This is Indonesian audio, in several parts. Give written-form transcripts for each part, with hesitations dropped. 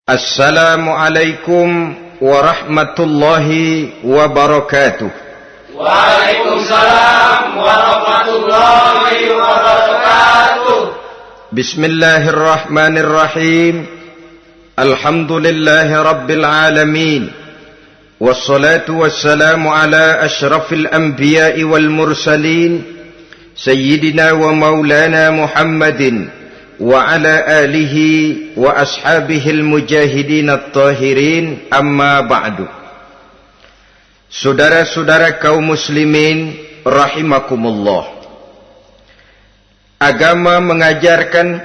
Assalamualaikum warahmatullahi wabarakatuh. Waalaikumsalam warahmatullahi wabarakatuh. Bismillahirrahmanirrahim. Alhamdulillahi rabbil alamin. Wassalatu wassalamu ala ashrafil anbiya'i wal mursalin, Sayyidina wa maulana Muhammadin wa ala alihi wa ashabihil mujahidin at-tahirin, amma ba'du. Saudara-saudara kaum muslimin rahimakumullah, agama mengajarkan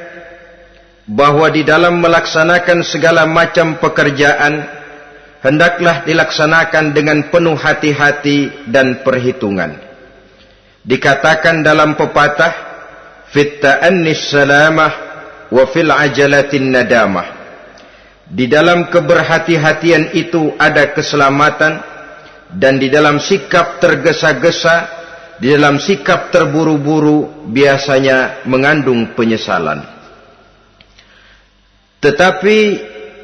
bahwa di dalam melaksanakan segala macam pekerjaan hendaklah dilaksanakan dengan penuh hati-hati dan perhitungan. Dikatakan dalam pepatah, fit ta'annis salamah wa fil ajalatin nadamah. Di dalam keberhati-hatian itu ada keselamatan, dan di dalam sikap tergesa-gesa, di dalam sikap terburu-buru biasanya mengandung penyesalan. Tetapi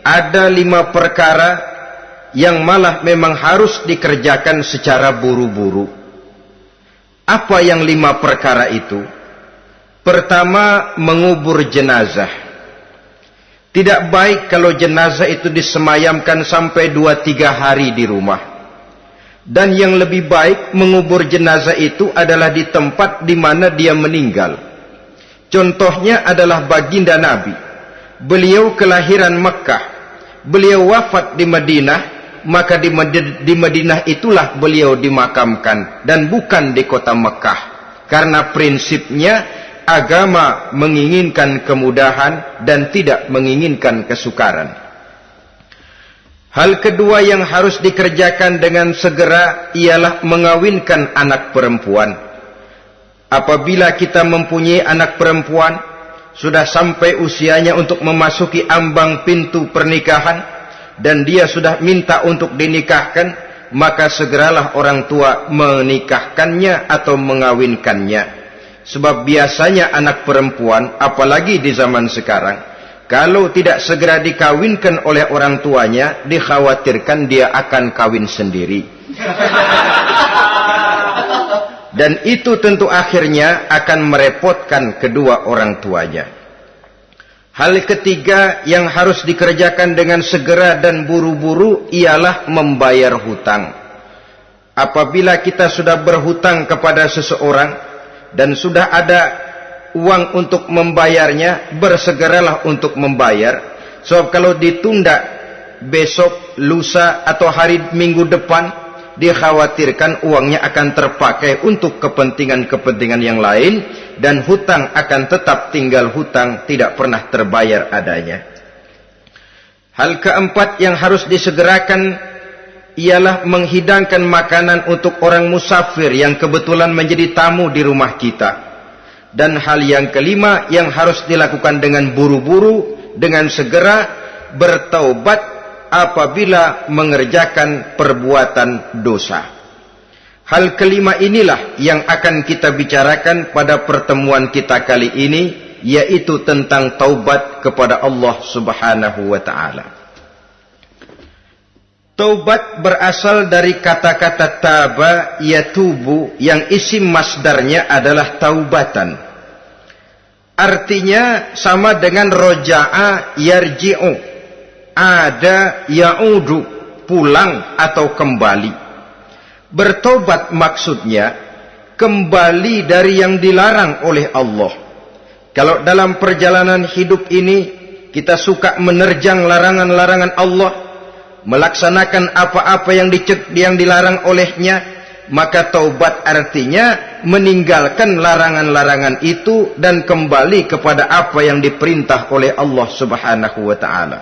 ada 5 perkara yang malah memang harus dikerjakan secara buru-buru. Apa yang 5 perkara itu? Pertama, mengubur jenazah. Tidak baik kalau jenazah itu disemayamkan sampai 2-3 hari di rumah. Dan yang lebih baik, mengubur jenazah itu adalah di tempat di mana dia meninggal. Contohnya adalah baginda Nabi. Beliau kelahiran Mekah, beliau wafat di Madinah, maka di Madinah itulah beliau dimakamkan, dan bukan di kota Mekah. Karena prinsipnya agama menginginkan kemudahan dan tidak menginginkan kesukaran. Hal kedua yang harus dikerjakan dengan segera ialah mengawinkan anak perempuan. Apabila kita mempunyai anak perempuan, sudah sampai usianya untuk memasuki ambang pintu pernikahan, dan dia sudah minta untuk dinikahkan, maka segeralah orang tua menikahkannya atau mengawinkannya. Sebab biasanya anak perempuan, apalagi di zaman sekarang, kalau tidak segera dikawinkan oleh orang tuanya, dikhawatirkan dia akan kawin sendiri. Dan itu tentu akhirnya akan merepotkan kedua orang tuanya. Hal ketiga yang harus dikerjakan dengan segera dan buru-buru ialah membayar hutang. Apabila kita sudah berhutang kepada seseorang dan sudah ada uang untuk membayarnya, bersegeralah untuk membayar. Sebab kalau ditunda besok, lusa, atau hari minggu depan, dikhawatirkan uangnya akan terpakai untuk kepentingan-kepentingan yang lain, dan hutang akan tetap tinggal hutang, tidak pernah terbayar adanya. Hal keempat yang harus disegerakan ialah menghidangkan makanan untuk orang musafir yang kebetulan menjadi tamu di rumah kita. Dan hal yang kelima yang harus dilakukan dengan buru-buru, dengan segera, bertaubat apabila mengerjakan perbuatan dosa. Hal kelima inilah yang akan kita bicarakan pada pertemuan kita kali ini, yaitu tentang taubat kepada Allah Subhanahu wa ta'ala. Taubat berasal dari kata-kata taba yatubu, yang isim masdarnya adalah taubatan. Artinya sama dengan roja'a yarji'u, ada ya'udu, pulang atau kembali. Bertobat maksudnya kembali dari yang dilarang oleh Allah. Kalau dalam perjalanan hidup ini kita suka menerjang larangan-larangan Allah, melaksanakan apa-apa yang dilarang olehnya, maka taubat artinya meninggalkan larangan-larangan itu dan kembali kepada apa yang diperintah oleh Allah Subhanahu wa ta'ala.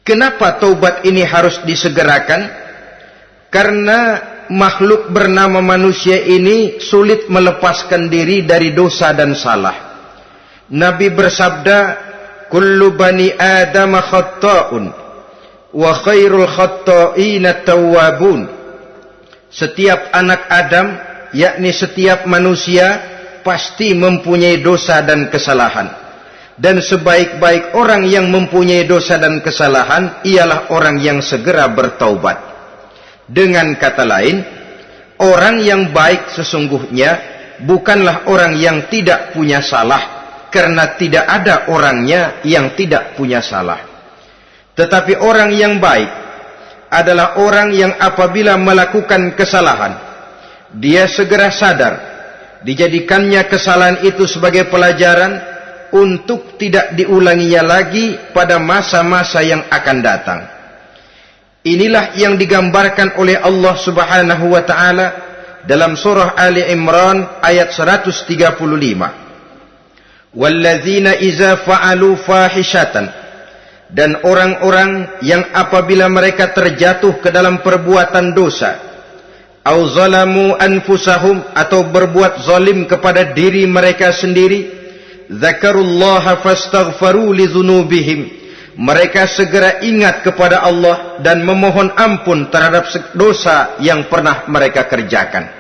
Kenapa taubat ini harus disegerakan? Karena makhluk bernama manusia ini sulit melepaskan diri dari dosa dan salah. Nabi bersabda, kullu bani Adam khatta'un wa khairul khatta'ina tawwabun. Setiap anak Adam, yakni setiap manusia, pasti mempunyai dosa dan kesalahan. Dan sebaik-baik orang yang mempunyai dosa dan kesalahan ialah orang yang segera bertaubat. Dengan kata lain, orang yang baik sesungguhnya bukanlah orang yang tidak punya salah, karena tidak ada orangnya yang tidak punya salah. Tetapi orang yang baik adalah orang yang apabila melakukan kesalahan, dia segera sadar, dijadikannya kesalahan itu sebagai pelajaran untuk tidak diulanginya lagi pada masa-masa yang akan datang. Inilah yang digambarkan oleh Allah Subhanahu wa taala dalam surah Ali Imran ayat 135. Walladzina iza fa'alu fahishatan, dan orang-orang yang apabila mereka terjatuh ke dalam perbuatan dosa, au zalamu anfusahum, atau berbuat zalim kepada diri mereka sendiri, dzakarullaha fastaghfaru lidzunubihim, mereka segera ingat kepada Allah dan memohon ampun terhadap dosa yang pernah mereka kerjakan.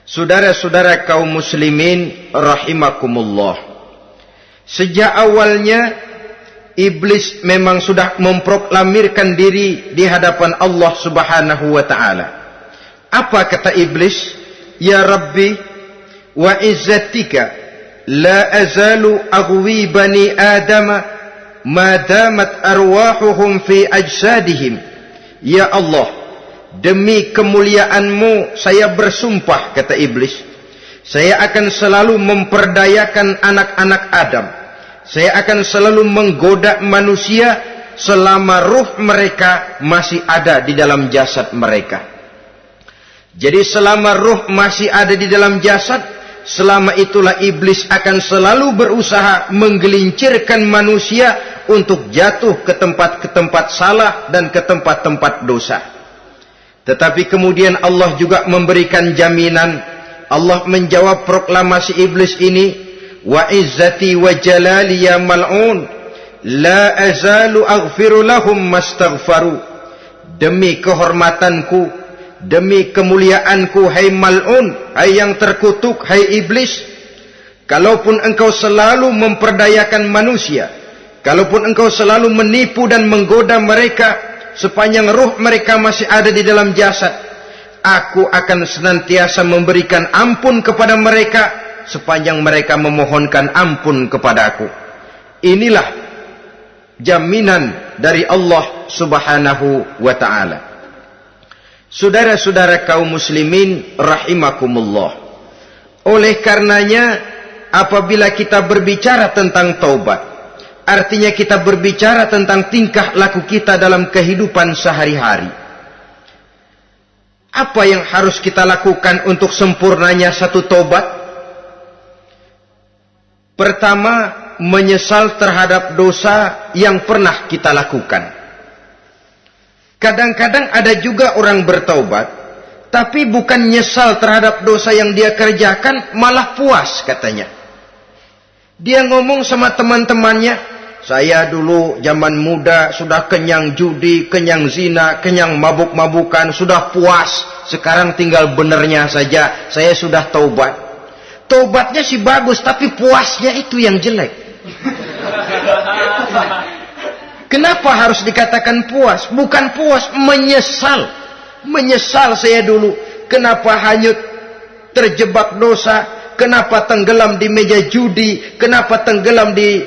Saudara-saudara kaum muslimin rahimakumullah, sejak awalnya iblis memang sudah memproklamirkan diri di hadapan Allah Subhanahu wa taala. Apa kata iblis? Ya Rabbi wa izzatika la azalu aghwi bani adama ma damat arwahuhum fi ajsadihim. Ya Allah, demi kemuliaanmu saya bersumpah, kata iblis, saya akan selalu memperdayakan anak-anak Adam, saya akan selalu menggoda manusia selama ruh mereka masih ada di dalam jasad mereka. Jadi selama ruh masih ada di dalam jasad, selama itulah iblis akan selalu berusaha menggelincirkan manusia untuk jatuh ke tempat-tempat salah dan ke tempat-tempat dosa. Tetapi kemudian Allah juga memberikan jaminan. Allah menjawab proklamasi iblis ini, wa izzati wa jalali ya mal'un la azalu aghfiru lahum mastaghfaru. Demi kehormatanku, demi kemuliaanku, hai mal'un, hai yang terkutuk, hai iblis, kalaupun engkau selalu memperdayakan manusia, kalaupun engkau selalu menipu dan menggoda mereka sepanjang ruh mereka masih ada di dalam jasad, aku akan senantiasa memberikan ampun kepada mereka sepanjang mereka memohonkan ampun kepadaku. Inilah jaminan dari Allah Subhanahu wa ta'ala. Saudara-saudara kaum muslimin rahimakumullah, oleh karenanya apabila kita berbicara tentang taubat, artinya kita berbicara tentang tingkah laku kita dalam kehidupan sehari-hari. Apa yang harus kita lakukan untuk sempurnanya satu taubat? Pertama, menyesal terhadap dosa yang pernah kita lakukan. Kadang-kadang ada juga orang bertaubat, tapi bukan nyesal terhadap dosa yang dia kerjakan, malah puas katanya. Dia ngomong sama teman-temannya, saya dulu zaman muda sudah kenyang judi, kenyang zina, kenyang mabuk-mabukan, sudah puas. Sekarang tinggal benernya saja, saya sudah taubat. Taubatnya sih bagus, tapi puasnya itu yang jelek. Kenapa harus dikatakan puas? Bukan puas, menyesal. Menyesal saya dulu. Kenapa hanyut terjebak dosa? Kenapa tenggelam di meja judi? Kenapa tenggelam di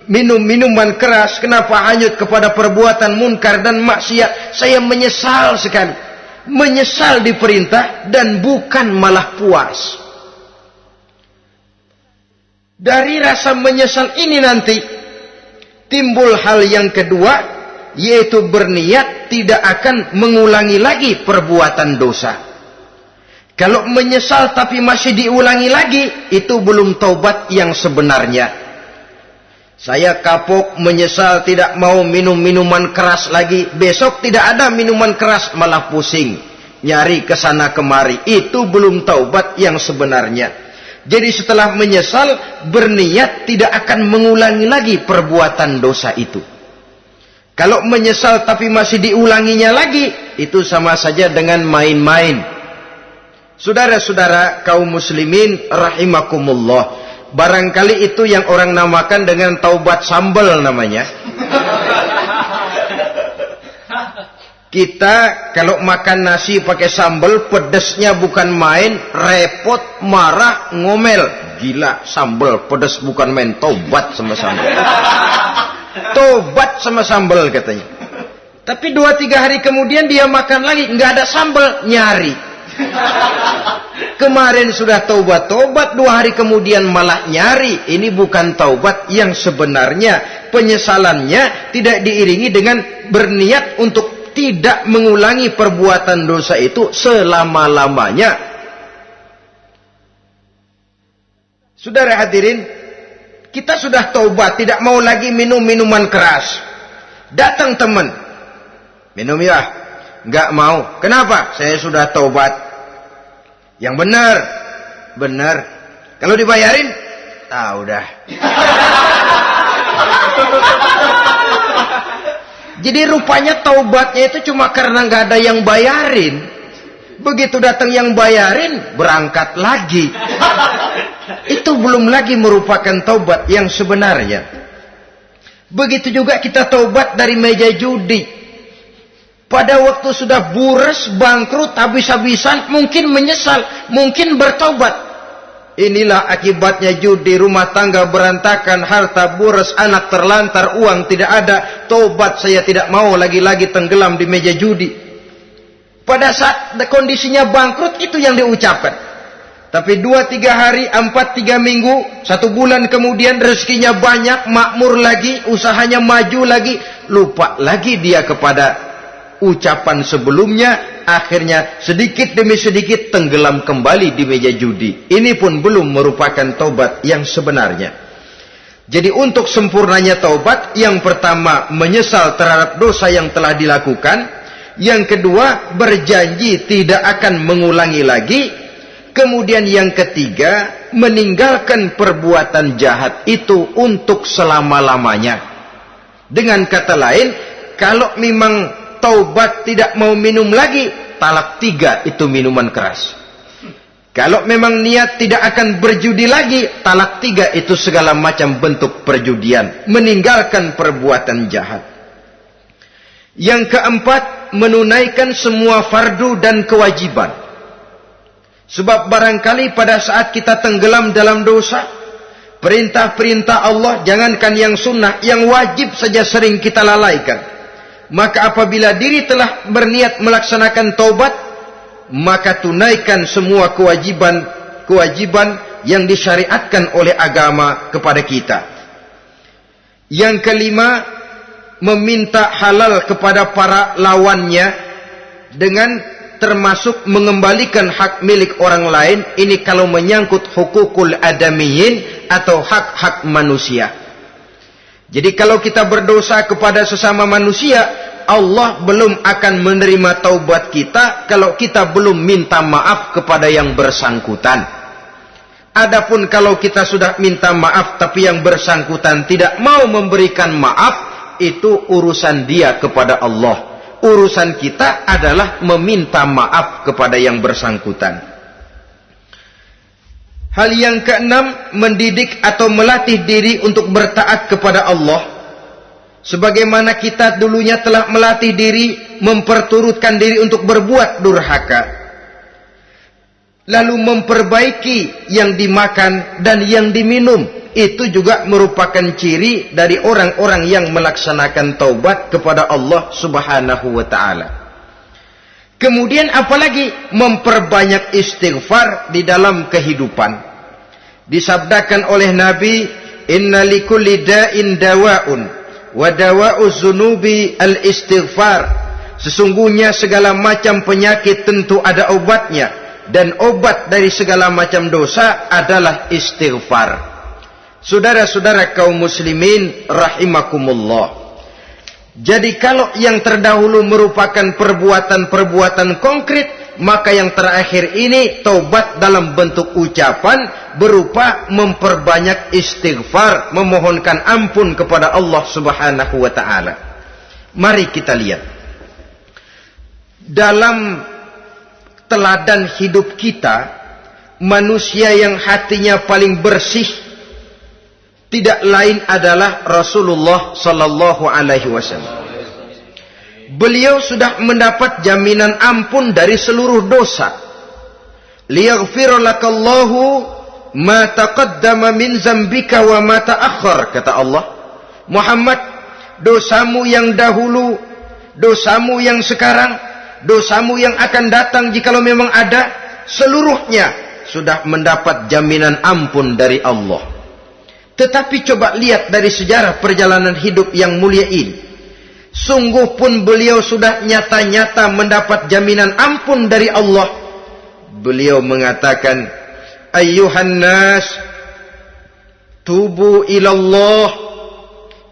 minum-minuman keras? Kenapa hanyut kepada perbuatan munkar dan maksiat? Saya menyesal sekali. Menyesal diperintah dan bukan malah puas. Dari rasa menyesal ini nanti timbul hal yang kedua, yaitu berniat tidak akan mengulangi lagi perbuatan dosa. Kalau menyesal tapi masih diulangi lagi, itu belum taubat yang sebenarnya. Saya kapok, menyesal, tidak mau minum minuman keras lagi. Besok tidak ada minuman keras, malah pusing, nyari kesana kemari. Itu belum taubat yang sebenarnya. Jadi setelah menyesal, berniat tidak akan mengulangi lagi perbuatan dosa itu. Kalau menyesal tapi masih diulanginya lagi, itu sama saja dengan main-main. Saudara-saudara kaum muslimin rahimakumullah, Barangkali itu yang orang namakan dengan taubat sambal namanya. Kita kalau makan nasi pakai sambal, pedesnya bukan main, repot, marah, ngomel. Gila, sambal pedes bukan main, taubat sama sambal. Tobat sama sambal katanya. Tapi 2-3 hari kemudian dia makan lagi, nggak ada sambal, nyari. Kemarin sudah taubat, 2 hari kemudian malah nyari. Ini bukan taubat yang sebenarnya. Penyesalannya tidak diiringi dengan berniat untuk tidak mengulangi perbuatan dosa itu selama-lamanya. Saudara hadirin, kita sudah taubat, tidak mau lagi minum minuman keras. Datang teman, minum ya, nggak mau. Kenapa? Saya sudah taubat. Yang benar, benar. Kalau dibayarin, udah. Jadi rupanya taubatnya itu cuma karena nggak ada yang bayarin. Begitu datang yang bayarin, berangkat lagi. Itu belum lagi merupakan taubat yang sebenarnya. Begitu juga kita taubat dari meja judi. Pada waktu sudah bures, bangkrut, habis-habisan, mungkin menyesal, mungkin bertaubat. Inilah akibatnya judi, rumah tangga berantakan, harta bures, anak terlantar, uang tidak ada. Taubat, saya tidak mau lagi-lagi tenggelam di meja judi. Pada saat kondisinya bangkrut, itu yang diucapkan. Tapi 2-3 hari, 4-3 minggu, 1 bulan kemudian rezekinya banyak, makmur lagi, usahanya maju lagi, lupa lagi dia kepada ucapan sebelumnya. Akhirnya sedikit demi sedikit tenggelam kembali di meja judi. Ini pun belum merupakan taubat yang sebenarnya. Jadi untuk sempurnanya taubat, yang pertama menyesal terhadap dosa yang telah dilakukan, yang kedua berjanji tidak akan mengulangi lagi, kemudian yang ketiga meninggalkan perbuatan jahat itu untuk selama-lamanya. Dengan kata lain, kalau memang taubat tidak mau minum lagi, talak 3 itu minuman keras. Kalau memang niat tidak akan berjudi lagi, talak 3 itu segala macam bentuk perjudian, meninggalkan perbuatan jahat. Yang keempat, menunaikan semua fardu dan kewajiban. Sebab barangkali pada saat kita tenggelam dalam dosa, perintah-perintah Allah, jangankan yang sunnah, yang wajib saja sering kita lalaikan. Maka apabila diri telah berniat melaksanakan taubat, maka tunaikan semua kewajiban yang disyariatkan oleh agama kepada kita. Yang kelima, meminta halal kepada para lawannya dengan termasuk mengembalikan hak milik orang lain. Ini kalau menyangkut hukukul adamiyin atau hak-hak manusia. Jadi kalau kita berdosa kepada sesama manusia, Allah belum akan menerima taubat kita kalau kita belum minta maaf kepada yang bersangkutan. Adapun kalau kita sudah minta maaf tapi yang bersangkutan tidak mau memberikan maaf, itu urusan dia kepada Allah. Urusan kita adalah meminta maaf kepada yang bersangkutan. Hal yang keenam, mendidik atau melatih diri untuk bertaat kepada Allah. Sebagaimana kita dulunya telah melatih diri, memperturutkan diri untuk berbuat durhaka. Lalu memperbaiki yang dimakan dan yang diminum. Itu juga merupakan ciri dari orang-orang yang melaksanakan taubat kepada Allah Subhanahu wa ta'ala. Kemudian apalagi memperbanyak istighfar di dalam kehidupan. Disabdakan oleh Nabi, inna likulli da'in dawa'un wa dawa'u zunubi al-istighfar. Sesungguhnya segala macam penyakit tentu ada obatnya, dan obat dari segala macam dosa adalah istighfar. Saudara-saudara kaum muslimin rahimakumullah. Jadi kalau yang terdahulu merupakan perbuatan-perbuatan konkret, maka yang terakhir ini taubat dalam bentuk ucapan berupa memperbanyak istighfar, memohonkan ampun kepada Allah Subhanahu wa ta'ala. Mari kita lihat dalam teladan hidup kita, manusia yang hatinya paling bersih, tidak lain adalah Rasulullah sallallahu alaihi wasallam. Beliau sudah mendapat jaminan ampun dari seluruh dosa. Liyaghfir lakallahu ma taqaddama min zambika wa ma ta'akhkhar, kata Allah. Muhammad, dosamu yang dahulu, dosamu yang sekarang, dosamu yang akan datang jikalau memang ada, seluruhnya sudah mendapat jaminan ampun dari Allah. Tetapi coba lihat dari sejarah perjalanan hidup yang mulia ini. Sungguh pun beliau sudah nyata-nyata mendapat jaminan ampun dari Allah. Beliau mengatakan, ayyuhan nas, tubu ilallah,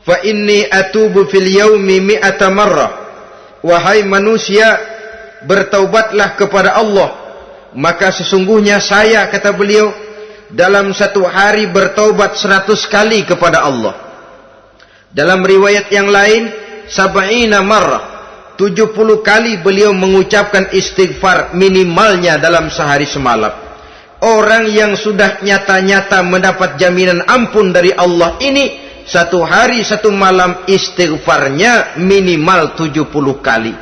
fa inni atubu fil yaumi mi'ata marrah. Wahai manusia, bertaubatlah kepada Allah, maka sesungguhnya saya, kata beliau, dalam satu hari bertaubat 100 kali kepada Allah. Dalam riwayat yang lain, sab'ina marrah, 70 kali beliau mengucapkan istighfar minimalnya dalam sehari semalam. Orang yang sudah nyata-nyata mendapat jaminan ampun dari Allah ini, satu hari satu malam istighfarnya minimal 70 kali.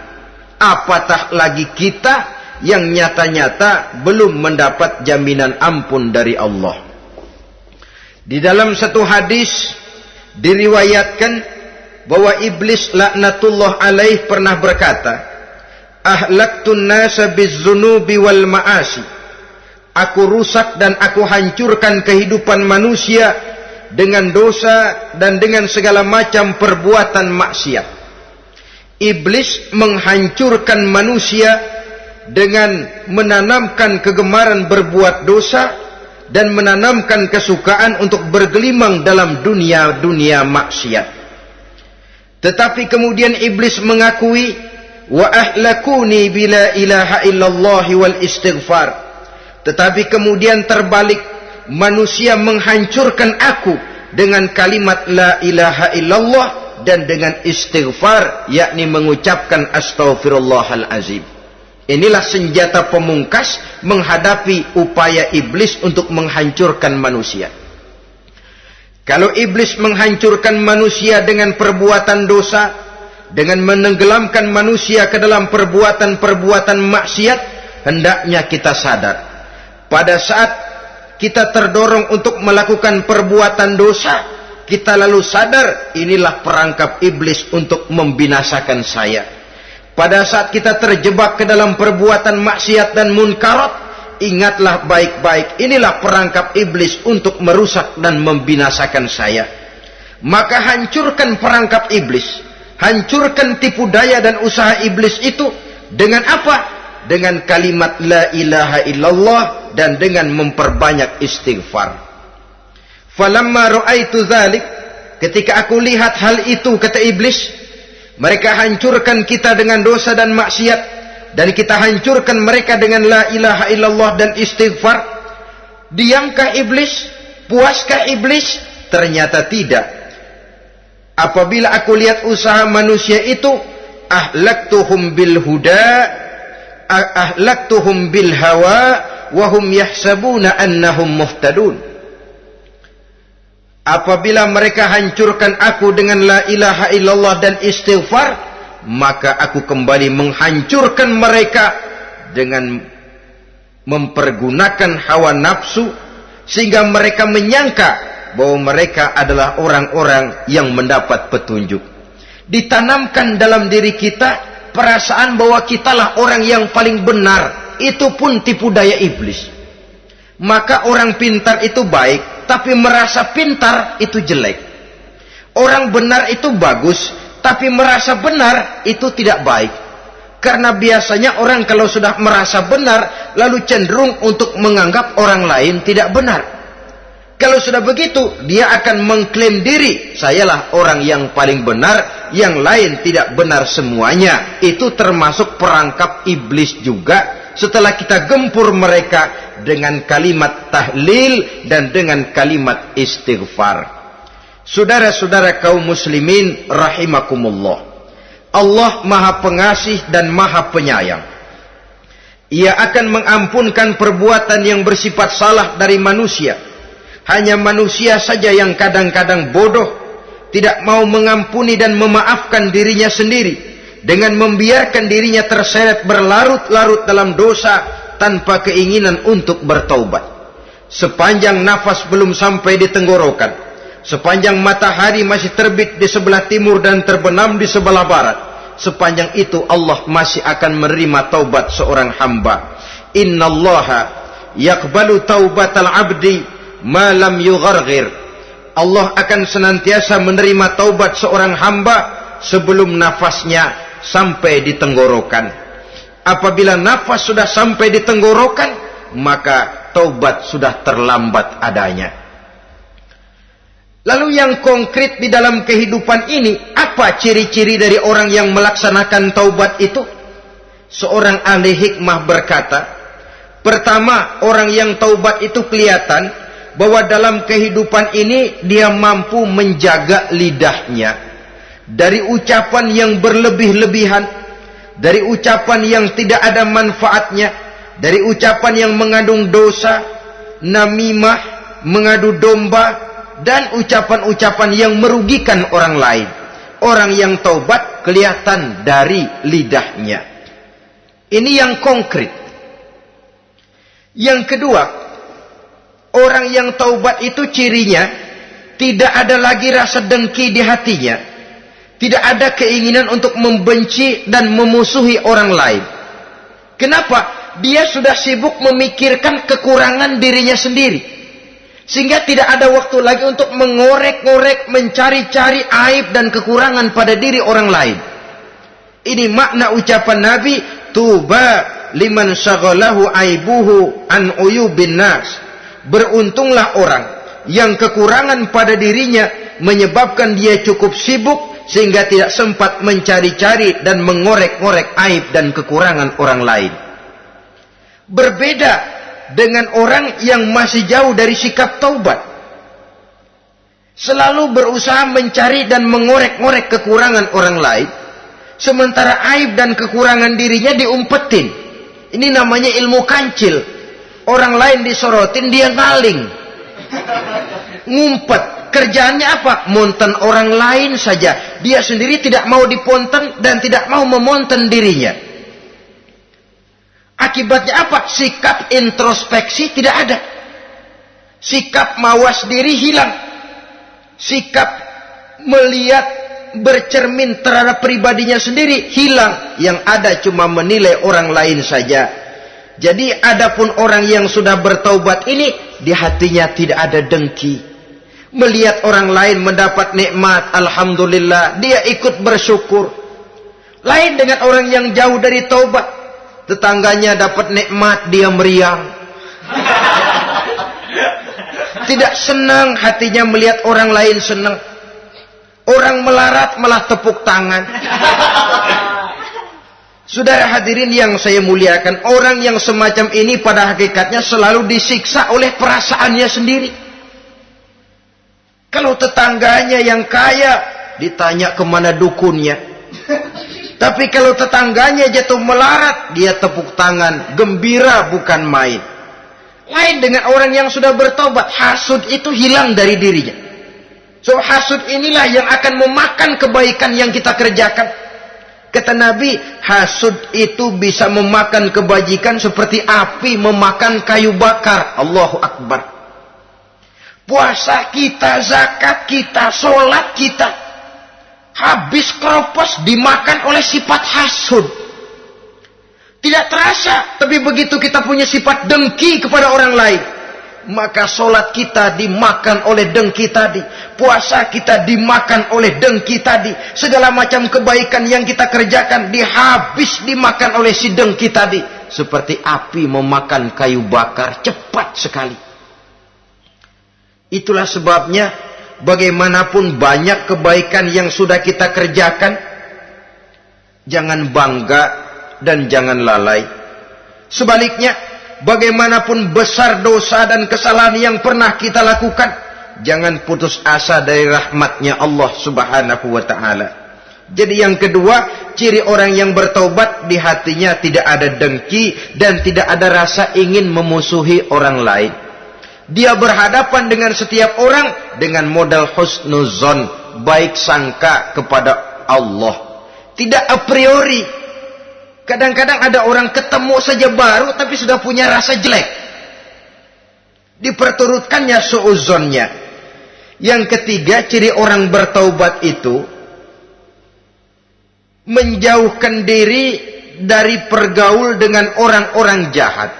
Apatah lagi kita yang nyata-nyata belum mendapat jaminan ampun dari Allah. Di dalam satu hadis diriwayatkan bahwa iblis laknatullah alaih pernah berkata, ahlaktun nasa bizzunubi wal ma'asi. Aku rusak dan aku hancurkan kehidupan manusia dengan dosa dan dengan segala macam perbuatan maksiat. Iblis menghancurkan manusia dengan menanamkan kegemaran berbuat dosa dan menanamkan kesukaan untuk bergelimang dalam dunia maksiat. Tetapi kemudian iblis mengakui, wa ahlakuni bila ilaha illallah wal istighfar. Tetapi kemudian terbalik, manusia menghancurkan aku dengan kalimat la ilaha illallah dan dengan istighfar, yakni mengucapkan astaghfirullahal azim. Inilah senjata pemungkas menghadapi upaya iblis untuk menghancurkan manusia. Kalau iblis menghancurkan manusia dengan perbuatan dosa, dengan menenggelamkan manusia ke dalam perbuatan-perbuatan maksiat, hendaknya kita sadar. Pada saat kita terdorong untuk melakukan perbuatan dosa, kita lalu sadar, inilah perangkap iblis untuk membinasakan saya. Pada saat kita terjebak ke dalam perbuatan maksiat dan munkarat, ingatlah baik-baik, inilah perangkap iblis untuk merusak dan membinasakan saya. Maka hancurkan perangkap iblis, hancurkan tipu daya dan usaha iblis itu dengan apa? Dengan kalimat la ilaha illallah dan dengan memperbanyak istighfar. Falamma ra'aitu dzalik, ketika aku lihat hal itu, kata iblis, mereka hancurkan kita dengan dosa dan maksiat, dan kita hancurkan mereka dengan la ilaha illallah dan istighfar. Diamkah iblis? Puaskah iblis? Ternyata tidak. Apabila aku lihat usaha manusia itu, ahlaktuhum bil huda, ahlaktuhum bil hawa, wahum yahsabuna annahum muhtadun. Apabila mereka hancurkan aku dengan la ilaha illallah dan istighfar, maka aku kembali menghancurkan mereka dengan mempergunakan hawa nafsu, sehingga mereka menyangka bahwa mereka adalah orang-orang yang mendapat petunjuk. Ditanamkan dalam diri kita perasaan bahwa kitalah orang yang paling benar. Itu pun tipu daya iblis. Maka orang pintar itu baik, tapi merasa pintar itu jelek. Orang benar itu bagus, tapi merasa benar itu tidak baik. Karena biasanya orang kalau sudah merasa benar, lalu cenderung untuk menganggap orang lain tidak benar. Kalau sudah begitu, dia akan mengklaim diri, sayalah orang yang paling benar, yang lain tidak benar semuanya. Itu termasuk perangkap iblis juga. Setelah kita gempur mereka dengan kalimat tahlil dan dengan kalimat istighfar. Saudara-saudara kaum muslimin rahimakumullah, Allah Maha Pengasih dan Maha Penyayang. Ia akan mengampunkan perbuatan yang bersifat salah dari manusia, Hanya manusia saja yang kadang-kadang bodoh, tidak mau mengampuni dan memaafkan dirinya sendiri, dengan membiarkan dirinya terseret berlarut-larut dalam dosa tanpa keinginan untuk bertaubat. Sepanjang nafas belum sampai di tenggorokan, sepanjang matahari masih terbit di sebelah timur dan terbenam di sebelah barat, sepanjang itu Allah masih akan menerima taubat seorang hamba. Innallaha yaqbalu taubatal abdi ma lam yugharghir. Allah akan senantiasa menerima taubat seorang hamba sebelum nafasnya sampai di tenggorokan. Apabila nafas sudah sampai di tenggorokan, maka taubat sudah terlambat adanya. Lalu yang konkret di dalam kehidupan ini, apa ciri-ciri dari orang yang melaksanakan taubat itu? Seorang ahli hikmah berkata, pertama, orang yang taubat itu kelihatan bahwa dalam kehidupan ini dia mampu menjaga lidahnya dari ucapan yang berlebih-lebihan, dari ucapan yang tidak ada manfaatnya, dari ucapan yang mengandung dosa, namimah, mengadu domba, dan ucapan-ucapan yang merugikan orang lain. Orang yang taubat kelihatan dari lidahnya. Ini yang konkret. Yang kedua, orang yang taubat itu cirinya tidak ada lagi rasa dengki di hatinya. Tidak ada keinginan untuk membenci dan memusuhi orang lain. Kenapa? Dia sudah sibuk memikirkan kekurangan dirinya sendiri. Sehingga tidak ada waktu lagi untuk mengorek-ngorek, mencari-cari aib dan kekurangan pada diri orang lain. Ini makna ucapan Nabi, tuba liman syaghalahu aibuhu an uyubin nas. Beruntunglah orang yang kekurangan pada dirinya menyebabkan dia cukup sibuk sehingga tidak sempat mencari-cari dan mengorek-ngorek aib dan kekurangan orang lain. Berbeda dengan orang yang masih jauh dari sikap taubat. Selalu berusaha mencari dan mengorek-ngorek kekurangan orang lain, sementara aib dan kekurangan dirinya diumpetin. Ini namanya ilmu kancil. Orang lain disorotin, dia ngaling, ngumpet. Kerjaannya apa? Monten orang lain saja. Dia sendiri tidak mau diponten dan tidak mau memonten dirinya. Akibatnya apa? Sikap introspeksi tidak ada. Sikap mawas diri hilang. Sikap melihat, bercermin terhadap pribadinya sendiri hilang. Yang ada cuma menilai orang lain saja. Jadi adapun orang yang sudah bertaubat ini, di hatinya tidak ada dengki. Melihat orang lain mendapat nikmat, alhamdulillah, dia ikut bersyukur. Lain dengan orang yang jauh dari taubat. Tetangganya dapat nikmat, dia meriang. Tidak senang hatinya melihat orang lain senang. Orang melarat malah tepuk tangan. Saudara hadirin yang saya muliakan, orang yang semacam ini pada hakikatnya selalu disiksa oleh perasaannya sendiri. Kalau tetangganya yang kaya, ditanya kemana dukunnya. Tapi kalau tetangganya jatuh melarat, dia tepuk tangan, gembira bukan main. Lain dengan orang yang sudah bertobat, hasud itu hilang dari dirinya. So hasud inilah yang akan memakan kebaikan yang kita kerjakan. Kata Nabi, hasud itu bisa memakan kebajikan seperti api memakan kayu bakar. Allahu Akbar. Puasa kita, zakat kita, sholat kita, habis keropos dimakan oleh sifat hasud. Tidak terasa, tapi begitu kita punya sifat dengki kepada orang lain, maka sholat kita dimakan oleh dengki tadi, puasa kita dimakan oleh dengki tadi, segala macam kebaikan yang kita kerjakan dihabis dimakan oleh si dengki tadi, seperti api memakan kayu bakar, cepat sekali. Itulah sebabnya bagaimanapun banyak kebaikan yang sudah kita kerjakan, jangan bangga dan jangan lalai. Sebaliknya, bagaimanapun besar dosa dan kesalahan yang pernah kita lakukan, jangan putus asa dari rahmatnya Allah Subhanahu wa ta'ala. Jadi yang kedua, ciri orang yang bertaubat, di hatinya tidak ada dengki dan tidak ada rasa ingin memusuhi orang lain. Dia berhadapan dengan setiap orang dengan modal husnuzon, baik sangka kepada Allah. Tidak a priori. Kadang-kadang ada orang ketemu saja baru tapi sudah punya rasa jelek. Diperturutkannya su'uzonnya. Yang ketiga, ciri orang bertaubat itu menjauhkan diri dari pergaul dengan orang-orang jahat.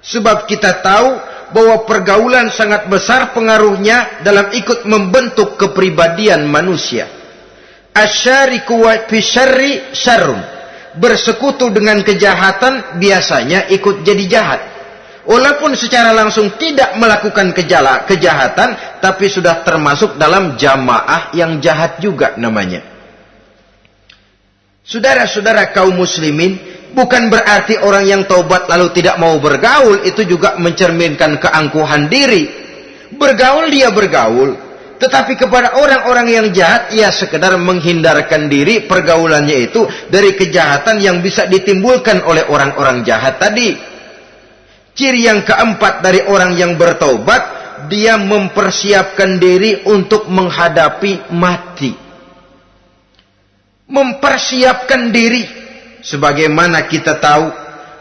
Sebab kita tahu bahwa pergaulan sangat besar pengaruhnya dalam ikut membentuk kepribadian manusia. Asyariku wa fi syarri syarrun. Bersekutu dengan kejahatan biasanya ikut jadi jahat. Walaupun secara langsung tidak melakukan kejahatan, tapi sudah termasuk dalam jamaah yang jahat juga namanya. Saudara-saudara kaum muslimin, bukan berarti orang yang taubat lalu tidak mau bergaul, itu juga mencerminkan keangkuhan diri. Bergaul dia bergaul, tetapi kepada orang-orang yang jahat, ia sekedar menghindarkan diri pergaulannya itu dari kejahatan yang bisa ditimbulkan oleh orang-orang jahat tadi. Ciri yang keempat dari orang yang bertaubat, dia mempersiapkan diri untuk menghadapi mati. Mempersiapkan diri. Sebagaimana kita tahu,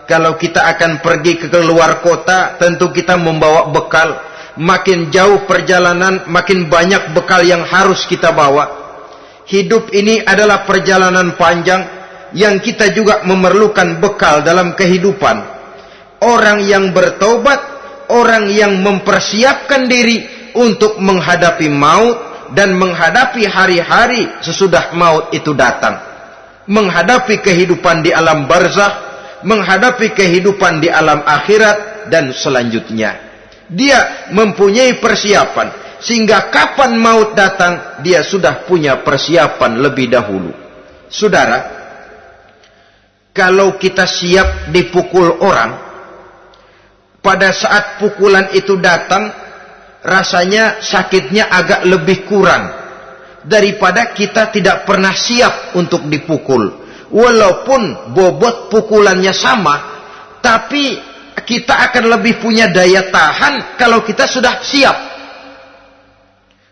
kalau kita akan pergi ke luar kota, tentu kita membawa bekal. Makin jauh perjalanan, makin banyak bekal yang harus kita bawa. Hidup ini adalah perjalanan panjang yang kita juga memerlukan bekal dalam kehidupan. Orang yang bertobat, orang yang mempersiapkan diri untuk menghadapi maut dan menghadapi hari-hari sesudah maut itu datang. Menghadapi kehidupan di alam barzakh, menghadapi kehidupan di alam akhirat dan selanjutnya. Dia mempunyai persiapan sehingga kapan maut datang dia sudah punya persiapan lebih dahulu. Saudara, kalau kita siap dipukul orang, pada saat pukulan itu datang, rasanya sakitnya agak lebih kurang daripada kita tidak pernah siap untuk dipukul. Walaupun bobot pukulannya sama, tapi kita akan lebih punya daya tahan kalau kita sudah siap.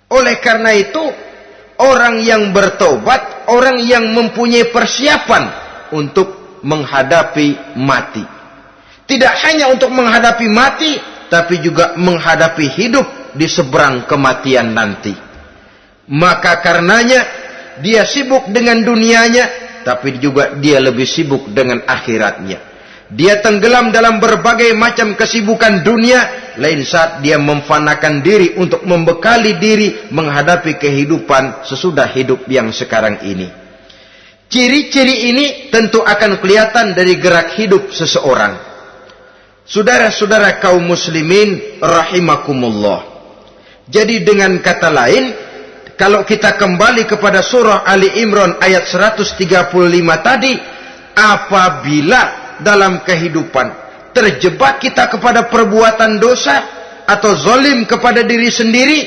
Oleh karena itu, orang yang bertobat, orang yang mempunyai persiapan untuk menghadapi mati. Tidak hanya untuk menghadapi mati, tapi juga menghadapi hidup di seberang kematian nanti. Maka karenanya, dia sibuk dengan dunianya, tapi juga dia lebih sibuk dengan akhiratnya. Dia tenggelam dalam berbagai macam kesibukan dunia, lain saat dia memfanakan diri untuk membekali diri menghadapi kehidupan sesudah hidup yang sekarang ini. Ciri-ciri ini tentu akan kelihatan dari gerak hidup seseorang. Saudara-saudara kaum muslimin rahimakumullah. Jadi dengan kata lain, kalau kita kembali kepada surah Ali Imran ayat 135 tadi, apabila dalam kehidupan terjebak kita kepada perbuatan dosa atau zalim kepada diri sendiri,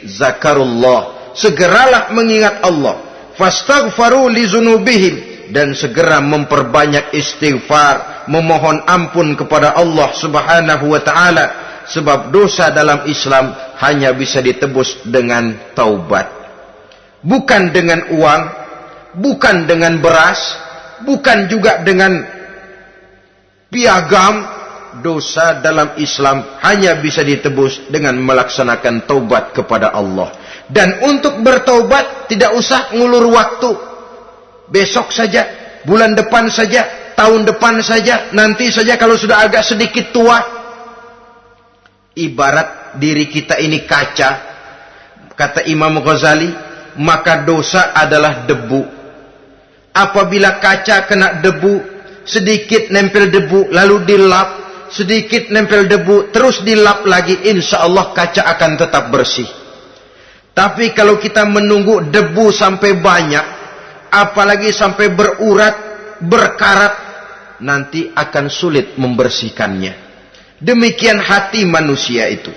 zakarullah, segeralah mengingat Allah, fastaghfaru li dzunubihim, dan segera memperbanyak istighfar, memohon ampun kepada Allah Subhanahu wa taala, sebab dosa dalam Islam hanya bisa ditebus dengan taubat. Bukan dengan uang, bukan dengan beras, bukan juga dengan piagam. Dosa dalam Islam hanya bisa ditebus dengan melaksanakan taubat kepada Allah. Dan untuk bertaubat tidak usah ngulur waktu. Besok saja, bulan depan saja, tahun depan saja, nanti saja kalau sudah agak sedikit tua. Ibarat diri kita ini kaca, kata Imam Ghazali, maka dosa adalah debu. Apabila kaca kena debu, sedikit nempel debu, lalu dilap, sedikit nempel debu, terus dilap lagi, insya Allah kaca akan tetap bersih. Tapi kalau kita menunggu debu sampai banyak, apalagi sampai berurat, berkarat, nanti akan sulit membersihkannya. Demikian hati manusia itu.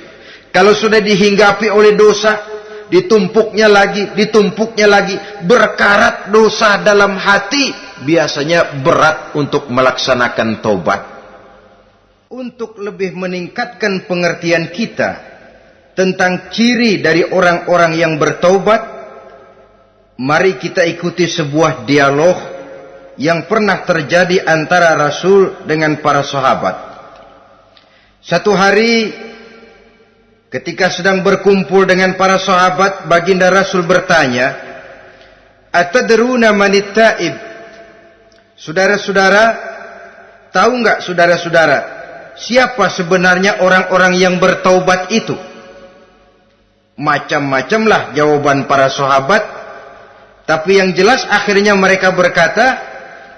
Kalau sudah dihinggapi oleh dosa, ditumpuknya lagi, berkarat dosa dalam hati, biasanya berat untuk melaksanakan taubat. untuk lebih meningkatkan pengertian kita tentang ciri dari orang-orang yang bertaubat, mari kita ikuti sebuah dialog yang pernah terjadi antara Rasul dengan para sahabat. Satu hari ketika sedang berkumpul dengan para sahabat, baginda Rasul bertanya, "Atadruna manit taib?" Saudara-saudara, tahu enggak saudara-saudara, siapa sebenarnya orang-orang yang bertaubat itu? Macam-macamlah jawaban para sahabat, tapi yang jelas akhirnya mereka berkata,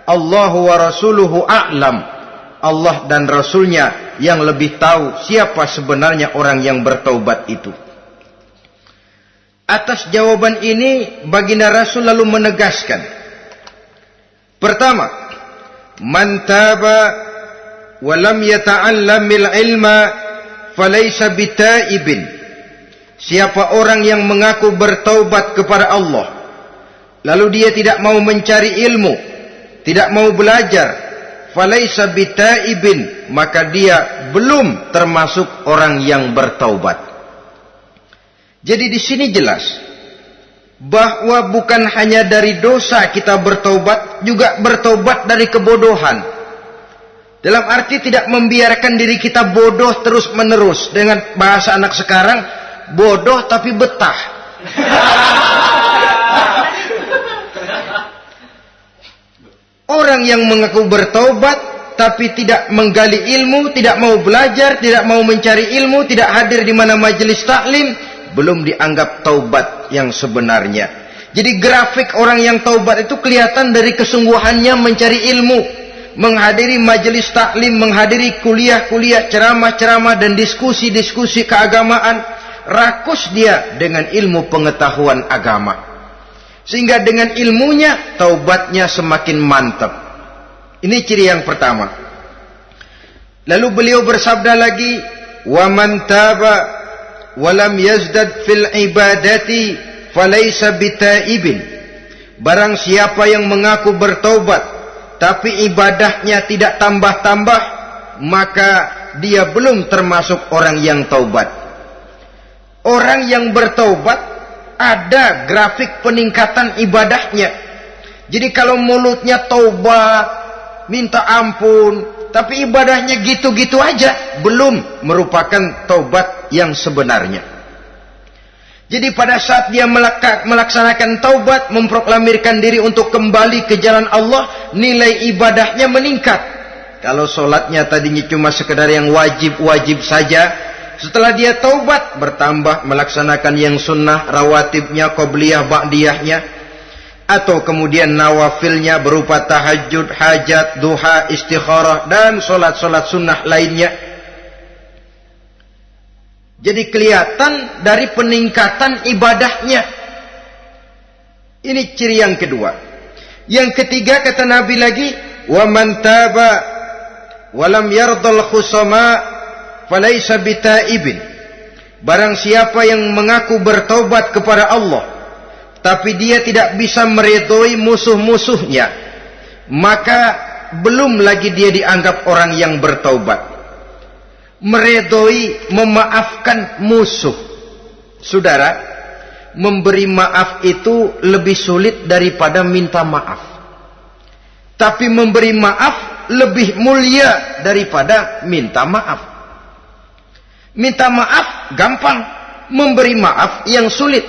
Allahu wa rasuluhu a'lam. Allah dan Rasulnya yang lebih tahu siapa sebenarnya orang yang bertaubat itu. Atas jawaban ini baginda Rasul lalu menegaskan, pertama, man taba wa lam yata'allamil ilma falaysa bitaibin. Siapa orang yang mengaku bertaubat kepada Allah, lalu dia tidak mau mencari ilmu, tidak mau belajar, falaysa bitaibin, maka dia belum termasuk orang yang bertaubat. Jadi di sini jelas bahwa bukan hanya dari dosa kita bertaubat, juga bertaubat dari kebodohan. Dalam arti tidak membiarkan diri kita bodoh terus menerus. Dengan bahasa anak sekarang, bodoh tapi betah. Orang yang mengaku bertaubat tapi tidak menggali ilmu, tidak mau belajar, tidak mau mencari ilmu, tidak hadir di mana majelis taklim, belum dianggap taubat yang sebenarnya. Jadi grafik orang yang taubat itu kelihatan dari kesungguhannya mencari ilmu, menghadiri majelis taklim, menghadiri kuliah-kuliah, ceramah-ceramah dan diskusi-diskusi keagamaan. Rakus dia dengan ilmu pengetahuan agama, sehingga dengan ilmunya taubatnya semakin mantap. Ini ciri yang pertama. Lalu beliau bersabda lagi, wa man taba wa lam yazdad fil ibadati falaysa bitaibin. Barang siapa yang mengaku bertaubat tapi ibadahnya tidak tambah-tambah, maka dia belum termasuk orang yang taubat. Orang yang bertaubat ada grafik peningkatan ibadahnya. Jadi kalau mulutnya taubat, minta ampun, tapi ibadahnya gitu-gitu aja, belum merupakan taubat yang sebenarnya. Jadi pada saat dia melaksanakan taubat, memproklamirkan diri untuk kembali ke jalan Allah, nilai ibadahnya meningkat. Kalau sholatnya tadinya cuma sekedar yang wajib-wajib saja, setelah dia taubat bertambah melaksanakan yang sunnah, rawatibnya, qobliyah, ba'diyahnya, atau kemudian nawafilnya berupa tahajud, hajat, duha, istikharah, dan solat-solat sunnah lainnya. Jadi kelihatan dari peningkatan ibadahnya. Ini ciri yang kedua. Yang ketiga kata Nabi lagi, wa man taba wa lam yardal khusama falaysa bitaibin. Barang siapa yang mengaku bertaubat kepada Allah tapi dia tidak bisa meridhoi musuh-musuhnya, maka belum lagi dia dianggap orang yang bertaubat. Meridhoi, memaafkan musuh. Saudara, memberi maaf itu lebih sulit daripada minta maaf. Tapi memberi maaf lebih mulia daripada minta maaf. Minta maaf gampang, memberi maaf yang sulit.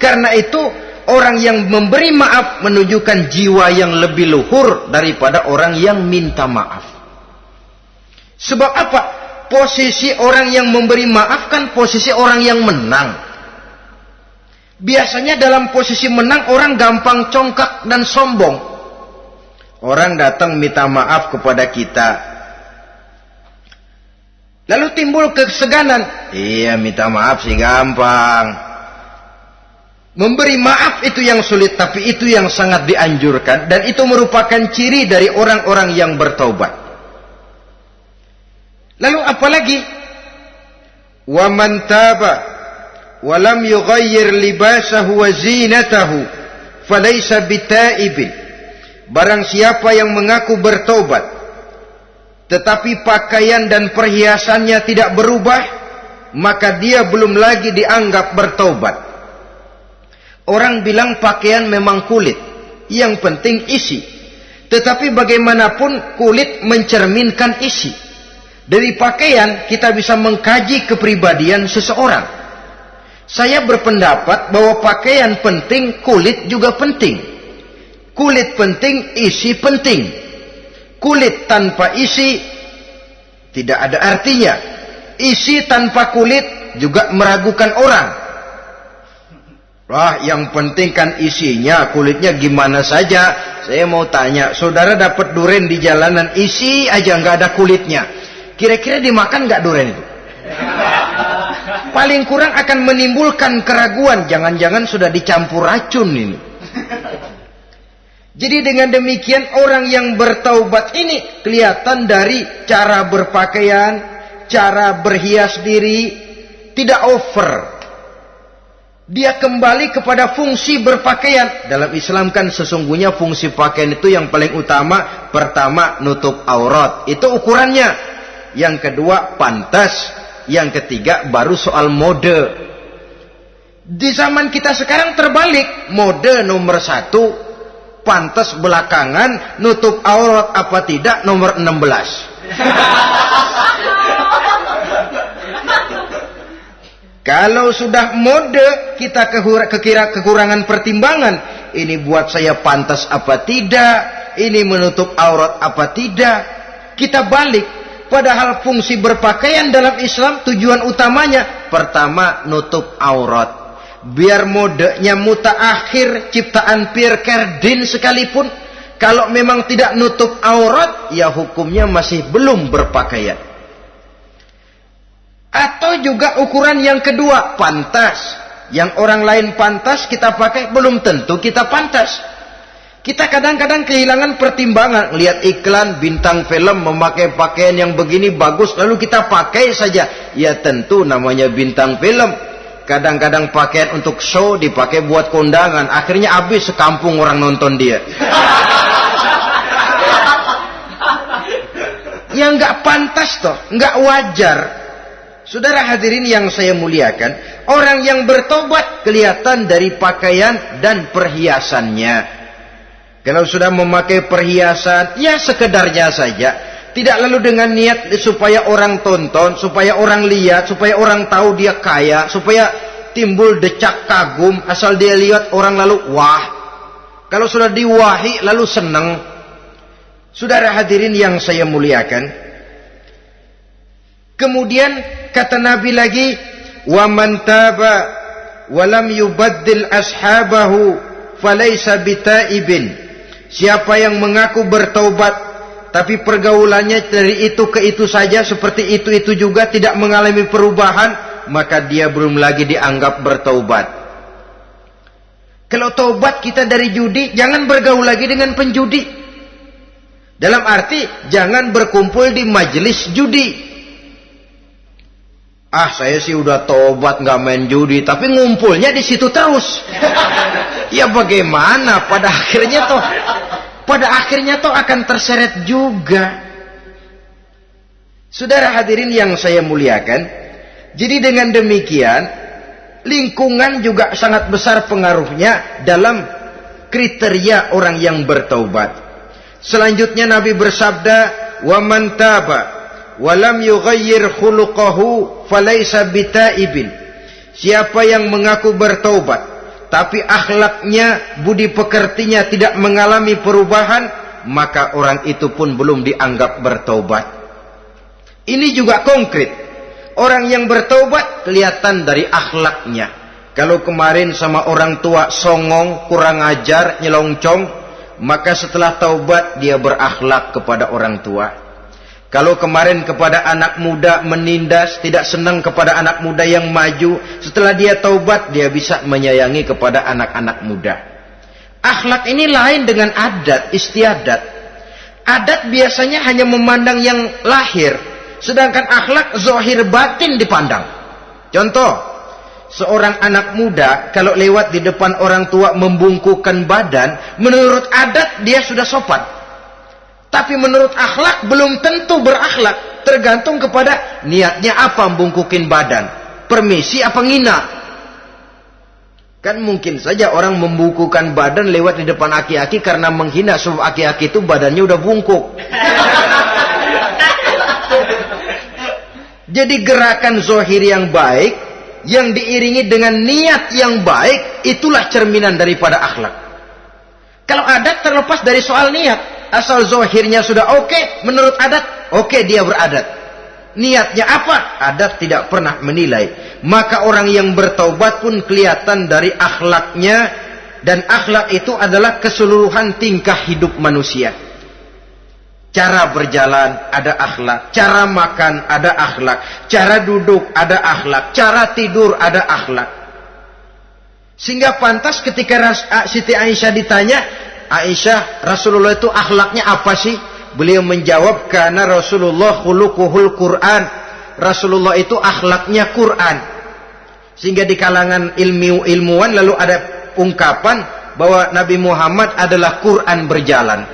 Karena itu orang yang memberi maaf menunjukkan jiwa yang lebih luhur daripada orang yang minta maaf. Sebab apa? Posisi orang yang memberi maaf kan posisi orang yang menang. Biasanya dalam posisi menang orang gampang congkak dan sombong. Orang datang minta maaf kepada kita, lalu timbul keseganan. Iya, minta maaf sih gampang. Memberi maaf itu yang sulit, tapi itu yang sangat dianjurkan. Dan itu merupakan ciri dari orang-orang yang bertaubat. Lalu apalagi? Wa man taba wa lam yughayyir libasahu wa zinatahu falaysa bitaibin. Barang siapa yang mengaku bertaubat tetapi pakaian dan perhiasannya tidak berubah, maka dia belum lagi dianggap bertaubat. Orang bilang pakaian memang kulit, yang penting isi. Tetapi bagaimanapun kulit mencerminkan isi. Dari pakaian kita bisa mengkaji kepribadian seseorang. Saya berpendapat bahwa pakaian penting, kulit juga penting. Kulit penting, isi penting. Kulit tanpa isi tidak ada artinya. Isi tanpa kulit juga meragukan orang. Wah, yang penting kan isinya, kulitnya gimana saja. Saya mau tanya, saudara dapat duren di jalanan, isi aja nggak ada kulitnya. Kira-kira dimakan nggak duren itu? Paling kurang akan menimbulkan keraguan. Jangan-jangan sudah dicampur racun ini. Jadi dengan demikian orang yang bertaubat ini kelihatan dari cara berpakaian, cara berhias diri, tidak over. Dia kembali kepada fungsi berpakaian. Dalam Islam kan sesungguhnya fungsi pakaian itu yang paling utama. Pertama, nutup aurat. Itu ukurannya. Yang kedua, pantas. Yang ketiga, baru soal mode. Di zaman kita sekarang terbalik. Mode nomor 1. Pantas belakangan, nutup aurat apa tidak nomor 16. Kalau sudah mode, kita kekurangan pertimbangan. Ini buat saya pantas apa tidak, ini menutup aurat apa tidak. Kita balik, padahal fungsi berpakaian dalam Islam tujuan utamanya pertama nutup aurat. Biar modenya mutaakhir, ciptaan Pierre Cardin sekalipun, kalau memang tidak nutup aurat, ya hukumnya masih belum berpakaian. Atau juga ukuran yang kedua, pantas. Yang orang lain pantas kita pakai, belum tentu kita pantas. Kita kadang-kadang kehilangan pertimbangan. Lihat iklan bintang film memakai pakaian yang begini bagus, lalu kita pakai saja. Ya tentu namanya bintang film. Kadang-kadang pakaian untuk show dipakai buat kondangan. Akhirnya habis sekampung orang nonton dia. Ya nggak pantas toh, nggak wajar. Saudara hadirin yang saya muliakan, orang yang bertobat kelihatan dari pakaian dan perhiasannya. Kalau sudah memakai perhiasan, ya sekedarnya saja. Tidak lalu dengan niat supaya orang tonton, supaya orang lihat, supaya orang tahu dia kaya, supaya timbul decak kagum, asal dia lihat orang lalu wah. Kalau sudah diwahi lalu senang. Saudara hadirin yang saya muliakan. Kemudian kata Nabi lagi, "Wa man taba wa lam yubaddil ashabahu falaysa bitaibin." Siapa yang mengaku bertaubat tapi pergaulannya dari itu ke itu saja, seperti itu juga, tidak mengalami perubahan, maka dia belum lagi dianggap bertaubat. Kalau taubat kita dari judi, jangan bergaul lagi dengan penjudi. Dalam arti, jangan berkumpul di majelis judi. Ah, saya sih udah taubat nggak main judi, tapi ngumpulnya di situ terus. Ya bagaimana? Pada akhirnya toh akan terseret juga. Saudara hadirin yang saya muliakan, jadi dengan demikian lingkungan juga sangat besar pengaruhnya dalam kriteria orang yang bertaubat. Selanjutnya Nabi bersabda, "Wa man taba wa lam yughayyir khuluquhu falaysa bitaibin." Siapa yang mengaku bertaubat tapi akhlaknya, budi pekertinya tidak mengalami perubahan, maka orang itu pun belum dianggap bertaubat. Ini juga konkret. Orang yang bertaubat kelihatan dari akhlaknya. Kalau kemarin sama orang tua songong, kurang ajar, nyelongcong, maka setelah taubat dia berakhlak kepada orang tua. Kalau kemarin kepada anak muda menindas, tidak senang kepada anak muda yang maju, setelah dia taubat, dia bisa menyayangi kepada anak-anak muda. Akhlak ini lain dengan adat, istiadat. Adat biasanya hanya memandang yang lahir, sedangkan akhlak zahir batin dipandang. Contoh, seorang anak muda kalau lewat di depan orang tua membungkukkan badan, menurut adat dia sudah sopan. Tapi menurut akhlak belum tentu berakhlak. Tergantung kepada niatnya apa membungkukin badan. Permisi apa ngina. Kan mungkin saja orang membukukan badan lewat di depan aki-aki karena menghina, sebab aki-aki itu badannya udah bungkuk. Jadi gerakan zohir yang baik, yang diiringi dengan niat yang baik, itulah cerminan daripada akhlak. Kalau adat terlepas dari soal niat. Asal zohirnya sudah oke, menurut adat, oke dia beradat. Niatnya apa? Adat tidak pernah menilai. Maka orang yang bertaubat pun kelihatan dari akhlaknya. Dan akhlak itu adalah keseluruhan tingkah hidup manusia. Cara berjalan ada akhlak. Cara makan ada akhlak. Cara duduk ada akhlak. Cara tidur ada akhlak. Sehingga pantas ketika Siti Aisyah ditanya, Aisyah, Rasulullah itu akhlaknya apa sih? Beliau menjawab, karena Rasulullah khuluquhul Quran. Rasulullah itu akhlaknya Quran. Sehingga di kalangan ilmuwan lalu ada ungkapan bahwa Nabi Muhammad adalah Quran berjalan.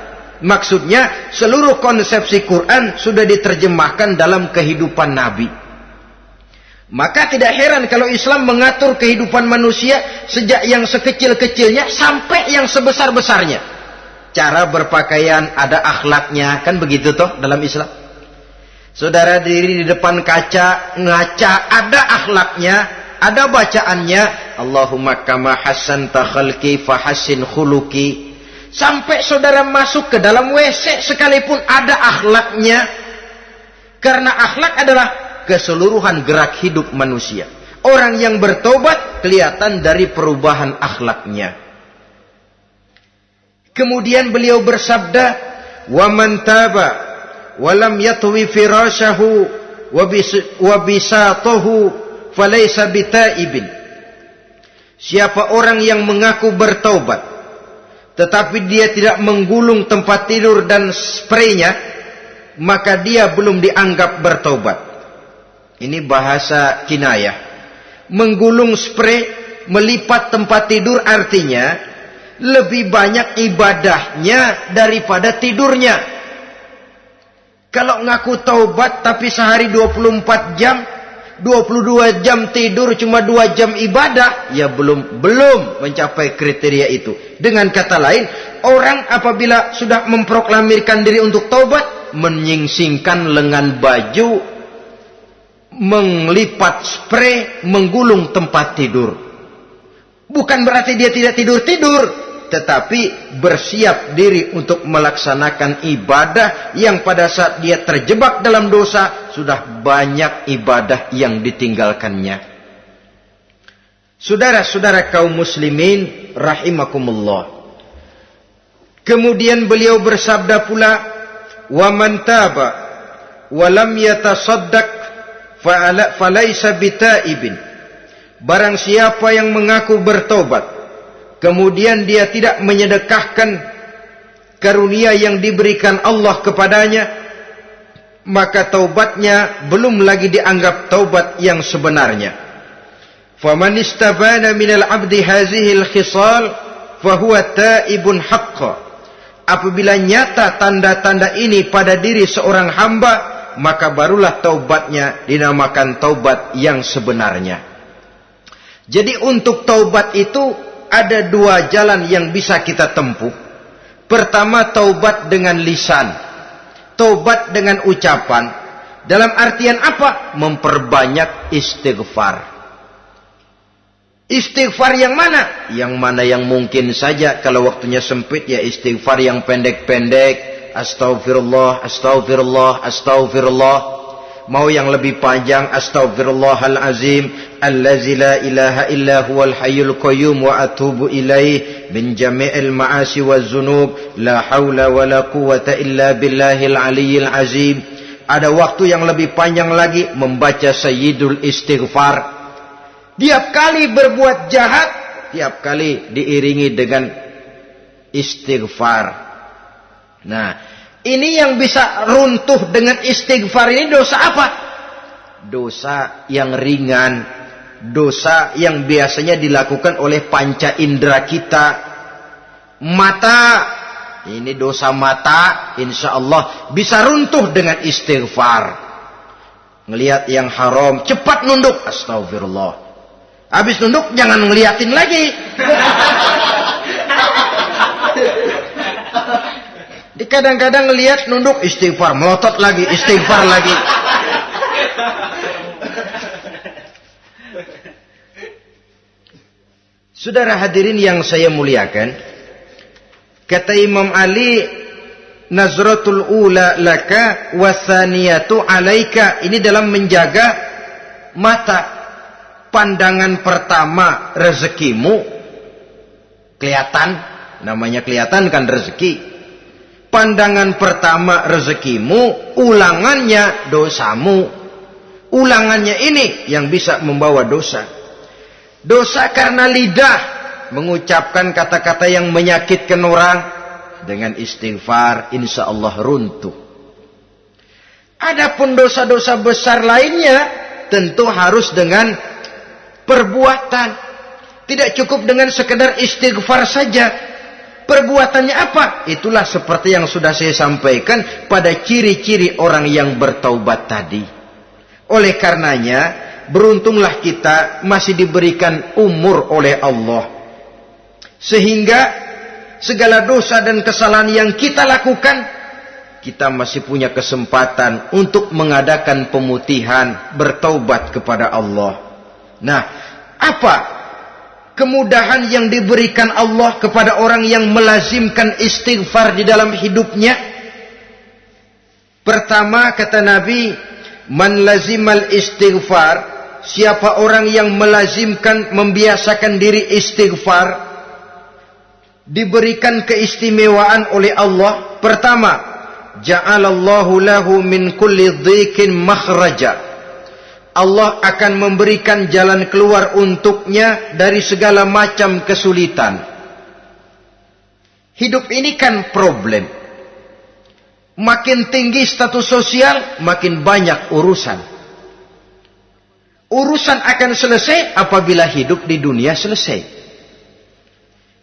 Maksudnya seluruh konsepsi Quran sudah diterjemahkan dalam kehidupan Nabi. Maka tidak heran kalau Islam mengatur kehidupan manusia sejak yang sekecil-kecilnya sampai yang sebesar-besarnya. Cara berpakaian ada akhlaknya, kan begitu toh dalam Islam. Saudara diri di depan kaca, ngaca, ada akhlaknya, ada bacaannya. Allahumma kama hassanta khalqi fahassin khuluqi. Sampai saudara masuk ke dalam WC sekalipun ada akhlaknya. Karena akhlak adalah keseluruhan gerak hidup manusia. Orang yang bertobat kelihatan dari perubahan akhlaknya. Kemudian beliau bersabda, "Wa man taba wa lam yatwi firashahu wa bisatahu falaysa bitaibin." Siapa orang yang mengaku bertaubat tetapi dia tidak menggulung tempat tidur dan spraynya, maka dia belum dianggap bertaubat. Ini bahasa kinayah. Menggulung spray, melipat tempat tidur artinya lebih banyak ibadahnya daripada tidurnya. Kalau ngaku taubat tapi sehari 24 jam, 22 jam tidur, cuma 2 jam ibadah, ya belum mencapai kriteria itu. Dengan kata lain, orang apabila sudah memproklamirkan diri untuk taubat, menyingsingkan lengan baju, melipat spray, menggulung tempat tidur. Bukan berarti dia tidak tidur-tidur, tetapi bersiap diri untuk melaksanakan ibadah yang pada saat dia terjebak dalam dosa, sudah banyak ibadah yang ditinggalkannya. Saudara-saudara kaum muslimin rahimakumullah. Kemudian beliau bersabda pula, "Wa man taba wa lam yatasaddaq falaysa bitaibin." Barang siapa yang mengaku bertobat, kemudian dia tidak menyedekahkan karunia yang diberikan Allah kepadanya, maka taubatnya belum lagi dianggap taubat yang sebenarnya. Faman istabana minal abdi hazihil khisal fahuwa taibun haqqa. Apabila nyata tanda-tanda ini pada diri seorang hamba, maka barulah taubatnya dinamakan taubat yang sebenarnya. Jadi untuk taubat itu ada 2 jalan yang bisa kita tempuh. Pertama, taubat dengan lisan. Taubat dengan ucapan. Dalam artian apa? Memperbanyak istighfar. Istighfar yang mana? Yang mana yang mungkin saja. Kalau waktunya sempit ya istighfar yang pendek-pendek. Astaghfirullah, astaghfirullah, astaghfirullah. Mau yang lebih panjang, astaghfirullahalazim allazi la ilaha illa huwal hayyul qayyum wa atubu ilaih min jami'il ma'asi waz zunub la haula wala quwwata illa billahil aliyyil azim. Ada waktu yang lebih panjang lagi membaca sayyidul istighfar. Tiap kali berbuat jahat, tiap kali diiringi dengan istighfar. Nah, ini yang bisa runtuh dengan istighfar ini dosa apa? Dosa yang ringan, dosa yang biasanya dilakukan oleh panca indera kita. Mata ini dosa mata, insya Allah bisa runtuh dengan istighfar. Ngelihat yang haram, cepat nunduk, astagfirullah. Habis nunduk, jangan ngeliatin lagi. Kadang-kadang ngelihat nunduk, istighfar, melotot lagi, istighfar lagi. Saudara hadirin yang saya muliakan, kata Imam Ali, nazratul ula laka wasaniyatu alaika. Ini dalam menjaga mata. Pandangan pertama rezekimu kelihatan, namanya kelihatan kan rezeki. Pandangan pertama rezekimu, ulangannya dosamu. Ulangannya ini yang bisa membawa dosa. Dosa karena lidah, mengucapkan kata-kata yang menyakitkan orang. Dengan istighfar, insya Allah runtuh. Adapun dosa-dosa besar lainnya, tentu harus dengan perbuatan. Tidak cukup dengan sekedar istighfar saja. Perbuatannya apa? Itulah seperti yang sudah saya sampaikan pada ciri-ciri orang yang bertaubat tadi. Oleh karenanya, beruntunglah kita masih diberikan umur oleh Allah. Sehingga segala dosa dan kesalahan yang kita lakukan, kita masih punya kesempatan untuk mengadakan pemutihan, bertaubat kepada Allah. Nah, apa kemudahan yang diberikan Allah kepada orang yang melazimkan istighfar di dalam hidupnya? Pertama, kata Nabi, man lazimal istighfar, siapa orang yang melazimkan, membiasakan diri istighfar, diberikan keistimewaan oleh Allah. Pertama, ja'alallahu lahu min kulli dhiqin makhraja. Allah akan memberikan jalan keluar untuknya dari segala macam kesulitan. Hidup ini kan problem. Makin tinggi status sosial, makin banyak urusan. Urusan akan selesai apabila hidup di dunia selesai.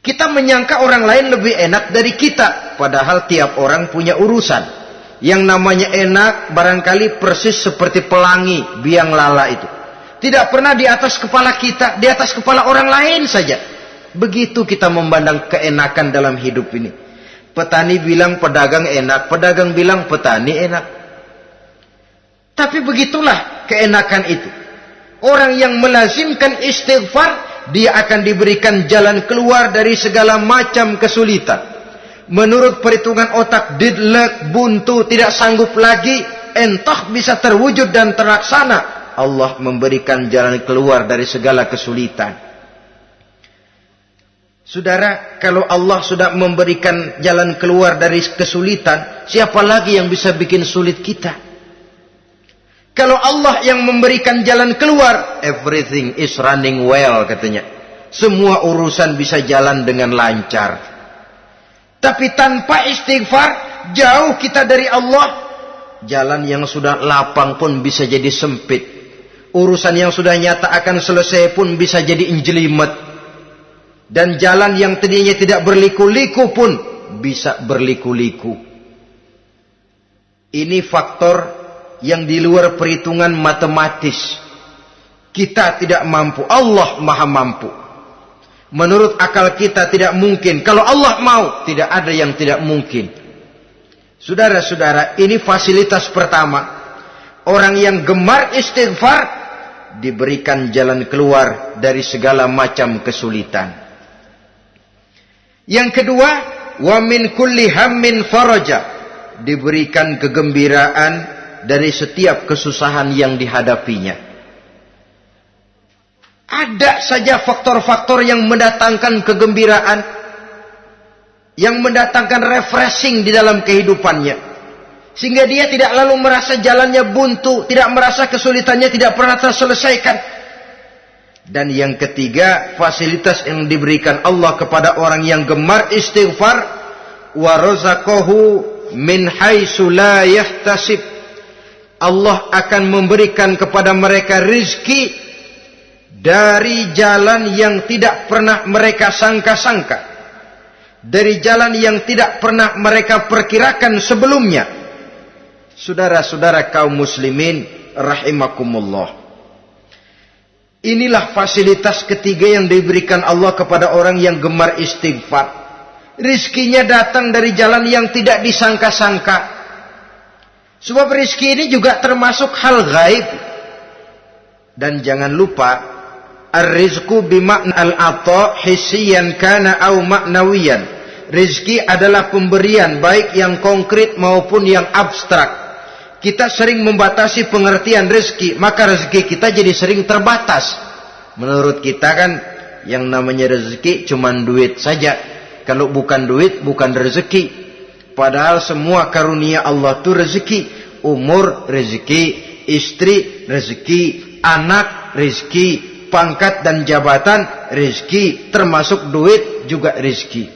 Kita menyangka orang lain lebih enak dari kita, padahal tiap orang punya urusan. Yang namanya enak barangkali persis seperti pelangi biang lala itu. Tidak pernah di atas kepala kita, di atas kepala orang lain saja. Begitu kita memandang keenakan dalam hidup ini. Petani bilang pedagang enak, pedagang bilang petani enak. Tapi begitulah keenakan itu. Orang yang melazimkan istighfar, dia akan diberikan jalan keluar dari segala macam kesulitan. Menurut perhitungan otak, didlek, buntu, tidak sanggup lagi, entah bisa terwujud dan terlaksana. Allah memberikan jalan keluar dari segala kesulitan. Saudara, kalau Allah sudah memberikan jalan keluar dari kesulitan, siapa lagi yang bisa bikin sulit kita? Kalau Allah yang memberikan jalan keluar, everything is running well katanya. Semua urusan bisa jalan dengan lancar. Tapi tanpa istighfar, jauh kita dari Allah. Jalan yang sudah lapang pun bisa jadi sempit. Urusan yang sudah nyata akan selesai pun bisa jadi injelimet. Dan jalan yang tadinya tidak berliku-liku pun bisa berliku-liku. Ini faktor yang di luar perhitungan matematis. Kita tidak mampu, Allah maha mampu. Menurut akal kita tidak mungkin. Kalau Allah mau, tidak ada yang tidak mungkin. Saudara-saudara, ini fasilitas pertama. Orang yang gemar istighfar diberikan jalan keluar dari segala macam kesulitan. Yang kedua, wa min kulli hammin faraja, diberikan kegembiraan dari setiap kesusahan yang dihadapinya. Ada saja faktor-faktor yang mendatangkan kegembiraan, yang mendatangkan refreshing di dalam kehidupannya, sehingga dia tidak lalu merasa jalannya buntu, tidak merasa kesulitannya tidak pernah terselesaikan. Dan yang ketiga, fasilitas yang diberikan Allah kepada orang yang gemar istighfar, wa razaqahu min haitsu la yahtasib. Allah akan memberikan kepada mereka rizki dari jalan yang tidak pernah mereka sangka-sangka. dari jalan yang tidak pernah mereka perkirakan sebelumnya. Saudara-saudara kaum muslimin rahimakumullah. Inilah fasilitas ketiga yang diberikan Allah kepada orang yang gemar istighfar. Rizkinya datang dari jalan yang tidak disangka-sangka. Sebab rizki ini juga termasuk hal gaib. Dan jangan lupa, ar-rizqu bima'na al-ata hissiyan kana au ma'nawiyan. Rizki adalah pemberian baik yang konkret maupun yang abstrak. Kita sering membatasi pengertian rezeki, maka rezeki kita jadi sering terbatas. Menurut kita kan yang namanya rezeki cuma duit saja. Kalau bukan duit bukan rezeki. Padahal semua karunia Allah itu rezeki. Umur rezeki, istri rezeki, anak rezeki, pangkat dan jabatan rezeki, termasuk duit juga rezeki.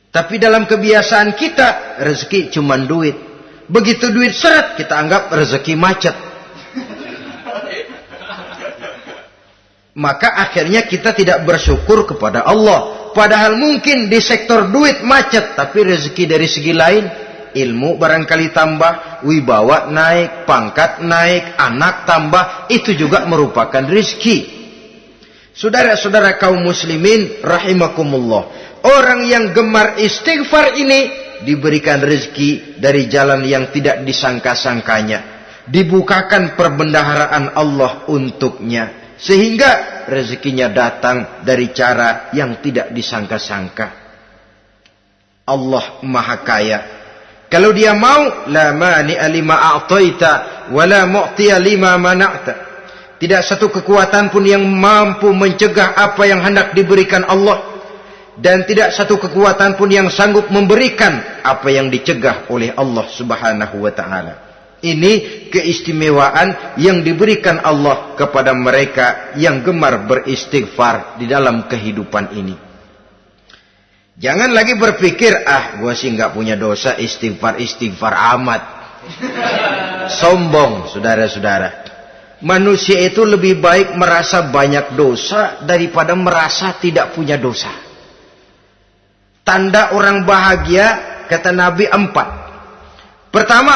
Tapi dalam kebiasaan kita rezeki cuma duit. Begitu duit seret, kita anggap rezeki macet. Maka akhirnya kita tidak bersyukur kepada Allah. Padahal mungkin di sektor duit macet, tapi rezeki dari segi lain, ilmu barangkali tambah, wibawa naik, pangkat naik, anak tambah, itu juga merupakan rezeki. Saudara-saudara kaum muslimin rahimakumullah. Orang yang gemar istighfar ini diberikan rezeki dari jalan yang tidak disangka-sangkanya. Dibukakan perbendaharaan Allah untuknya. Sehingga rezekinya datang dari cara yang tidak disangka-sangka. Allah Maha Kaya. Kalau dia mau, la mani'a lima a'taita wa la mu'tiya lima mana'ta. Tidak satu kekuatan pun yang mampu mencegah apa yang hendak diberikan Allah. Dan tidak satu kekuatan pun yang sanggup memberikan apa yang dicegah oleh Allah Subhanahu wa ta'ala. Ini keistimewaan yang diberikan Allah kepada mereka yang gemar beristighfar di dalam kehidupan ini. Jangan lagi berpikir, gua sih nggak punya dosa, istighfar amat. Sombong, saudara-saudara. Manusia itu lebih baik merasa banyak dosa daripada merasa tidak punya dosa. Tanda orang bahagia, kata Nabi 4. Pertama,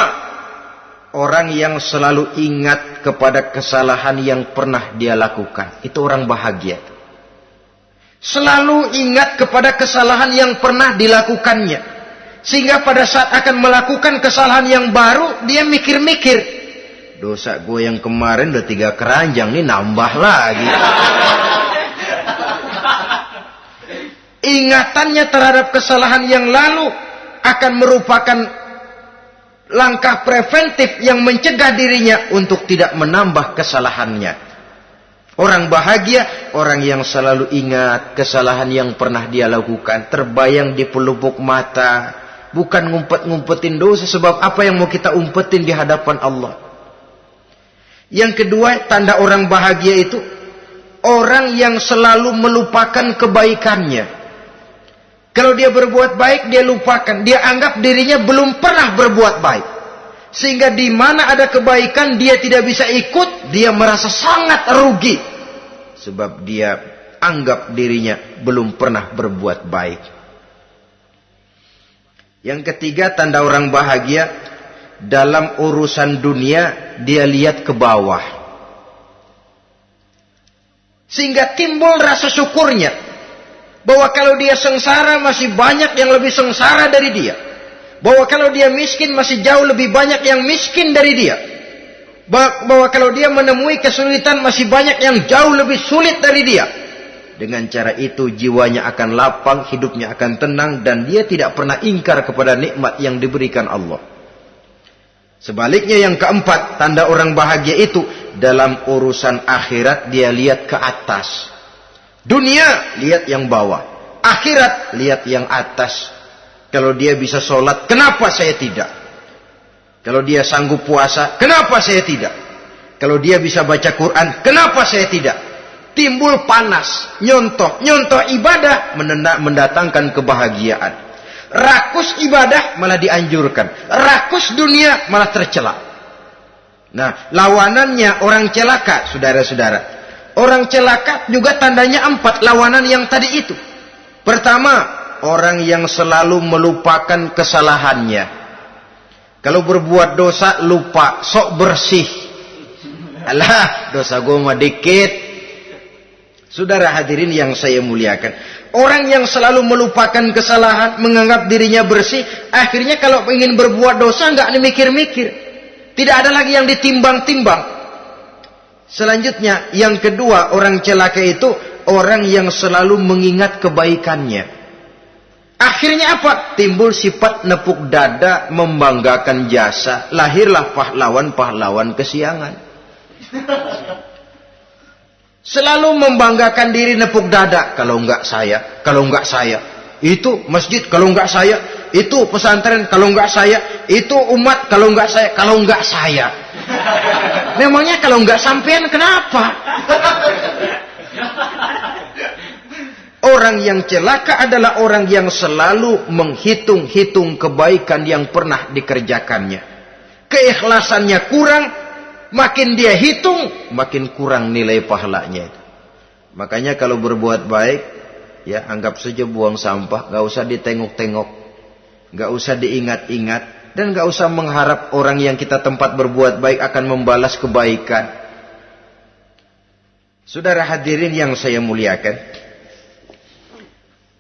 orang yang selalu ingat kepada kesalahan yang pernah dia lakukan. Itu orang bahagia. Selalu ingat kepada kesalahan yang pernah dilakukannya. Sehingga pada saat akan melakukan kesalahan yang baru, dia mikir-mikir. Dosa gue yang kemarin udah 3 keranjang, nih nambah lagi. Ingatannya terhadap kesalahan yang lalu akan merupakan langkah preventif yang mencegah dirinya untuk tidak menambah kesalahannya. Orang bahagia, orang yang selalu ingat kesalahan yang pernah dia lakukan, terbayang di pelupuk mata, bukan ngumpet-ngumpetin dosa. Sebab apa yang mau kita umpetin di hadapan Allah? Yang kedua, tanda orang bahagia itu orang yang selalu melupakan kebaikannya. Kalau dia berbuat baik, dia lupakan. Dia anggap dirinya belum pernah berbuat baik. Sehingga di mana ada kebaikan, dia tidak bisa ikut. Dia merasa sangat rugi. Sebab dia anggap dirinya belum pernah berbuat baik. Yang ketiga, tanda orang bahagia. Dalam urusan dunia, dia lihat ke bawah. Sehingga timbul rasa syukurnya. Bahwa kalau dia sengsara masih banyak yang lebih sengsara dari dia. Bahwa kalau dia miskin masih jauh lebih banyak yang miskin dari dia. Bahwa kalau dia menemui kesulitan masih banyak yang jauh lebih sulit dari dia. Dengan cara itu jiwanya akan lapang, hidupnya akan tenang, dan dia tidak pernah ingkar kepada nikmat yang diberikan Allah. Sebaliknya yang keempat, tanda orang bahagia itu dalam urusan akhirat dia lihat ke atas. Dunia, lihat yang bawah. Akhirat, lihat yang atas. Kalau dia bisa sholat, kenapa saya tidak? Kalau dia sanggup puasa, kenapa saya tidak? Kalau dia bisa baca Quran, kenapa saya tidak? Timbul panas, nyontoh ibadah mendatangkan kebahagiaan. Rakus ibadah malah dianjurkan. Rakus dunia malah tercela. Nah, lawanannya orang celaka, saudara-saudara. Orang celaka juga tandanya 4 lawanan yang tadi itu. Pertama, orang yang selalu melupakan kesalahannya. Kalau berbuat dosa lupa, sok bersih. Alah, dosa gue mah dikit. Saudara hadirin yang saya muliakan, orang yang selalu melupakan kesalahan, menganggap dirinya bersih, akhirnya kalau ingin berbuat dosa nggak mikir-mikir. Tidak ada lagi yang ditimbang-timbang. Selanjutnya, yang kedua, orang celaka itu orang yang selalu mengingat kebaikannya. Akhirnya apa? Timbul sifat nepuk dada, membanggakan jasa. Lahirlah pahlawan-pahlawan kesiangan. Selalu membanggakan diri, nepuk dada. Kalau enggak saya, kalau enggak saya. Itu masjid, kalau enggak saya. Itu pesantren, kalau enggak saya. Itu umat, kalau enggak saya. Kalau enggak saya. Memangnya kalau enggak sampean kenapa? Orang yang celaka adalah orang yang selalu menghitung-hitung kebaikan yang pernah dikerjakannya. Keikhlasannya kurang, makin dia hitung, makin kurang nilai pahalanya itu. Makanya kalau berbuat baik, ya anggap saja buang sampah, gak usah ditengok-tengok, gak usah diingat-ingat. Dan gak usah mengharap orang yang kita tempat berbuat baik akan membalas kebaikan. Saudara hadirin yang saya muliakan.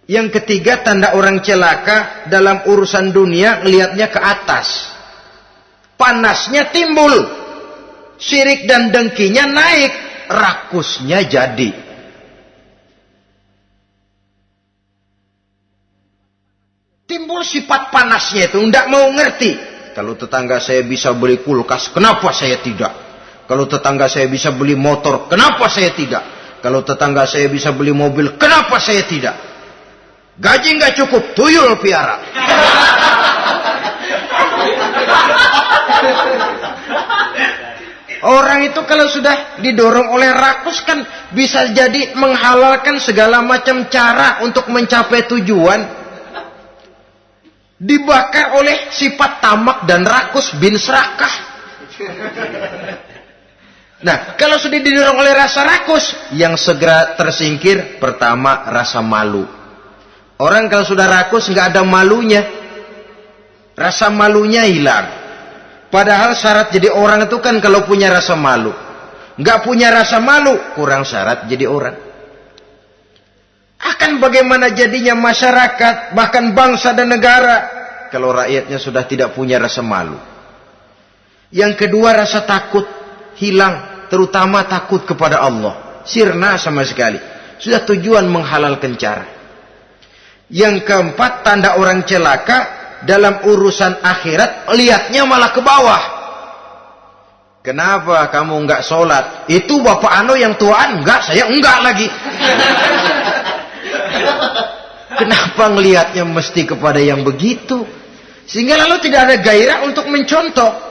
Yang ketiga, tanda orang celaka dalam urusan dunia, ngelihatnya ke atas. Panasnya timbul. Syirik dan dengkinya naik. Rakusnya jadi. Timbul sifat panasnya itu, tidak mau ngerti. Kalau tetangga saya bisa beli kulkas, kenapa saya tidak? Kalau tetangga saya bisa beli motor, kenapa saya tidak? Kalau tetangga saya bisa beli mobil, kenapa saya tidak? Gaji nggak cukup, tuyul piara. Orang itu kalau sudah didorong oleh rakus kan bisa jadi menghalalkan segala macam cara untuk mencapai tujuan. Dibakar oleh sifat tamak dan rakus bin serakah. Nah, kalau sudah didorong oleh rasa rakus, yang segera tersingkir pertama rasa malu. Orang kalau sudah rakus nggak ada malunya, rasa malunya hilang. Padahal syarat jadi orang itu kan kalau punya rasa malu. Nggak punya rasa malu, kurang syarat jadi orang. Akan bagaimana jadinya masyarakat, bahkan bangsa dan negara, kalau rakyatnya sudah tidak punya rasa malu. Yang kedua, rasa takut hilang, terutama takut kepada Allah. Sirna sama sekali. Sudah tujuan menghalalkan cara. Yang keempat, tanda orang celaka dalam urusan akhirat, lihatnya malah ke bawah. Kenapa kamu enggak sholat? Itu bapak anu yang tuaan, enggak, saya enggak lagi. Kenapa ngelihatnya mesti kepada yang begitu? Sehingga lalu tidak ada gairah untuk mencontoh.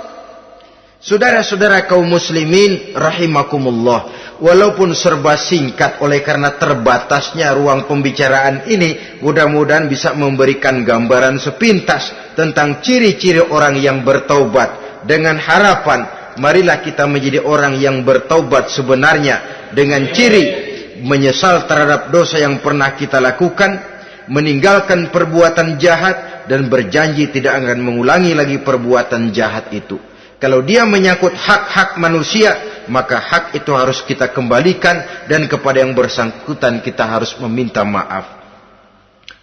Saudara-saudara kaum muslimin rahimakumullah, walaupun serba singkat oleh karena terbatasnya ruang pembicaraan ini, mudah-mudahan bisa memberikan gambaran sepintas tentang ciri-ciri orang yang bertaubat. Dengan harapan, marilah kita menjadi orang yang bertaubat sebenarnya dengan ciri menyesal terhadap dosa yang pernah kita lakukan, meninggalkan perbuatan jahat, dan berjanji tidak akan mengulangi lagi perbuatan jahat itu. Kalau dia menyangkut hak-hak manusia, maka hak itu harus kita kembalikan, dan kepada yang bersangkutan kita harus meminta maaf.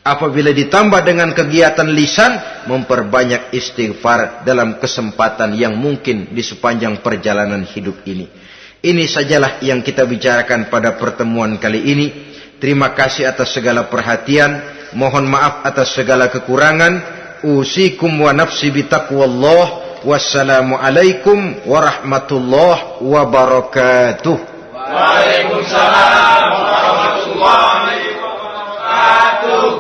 Apabila ditambah dengan kegiatan lisan, memperbanyak istighfar dalam kesempatan yang mungkin di sepanjang perjalanan hidup ini. Ini sajalah yang kita bicarakan pada pertemuan kali ini. Terima kasih atas segala perhatian. Mohon maaf atas segala kekurangan. Usikum wa nafsi bitaqwallah. Wassalamualaikum warahmatullahi wabarakatuh. Waalaikumsalam warahmatullahi wabarakatuh.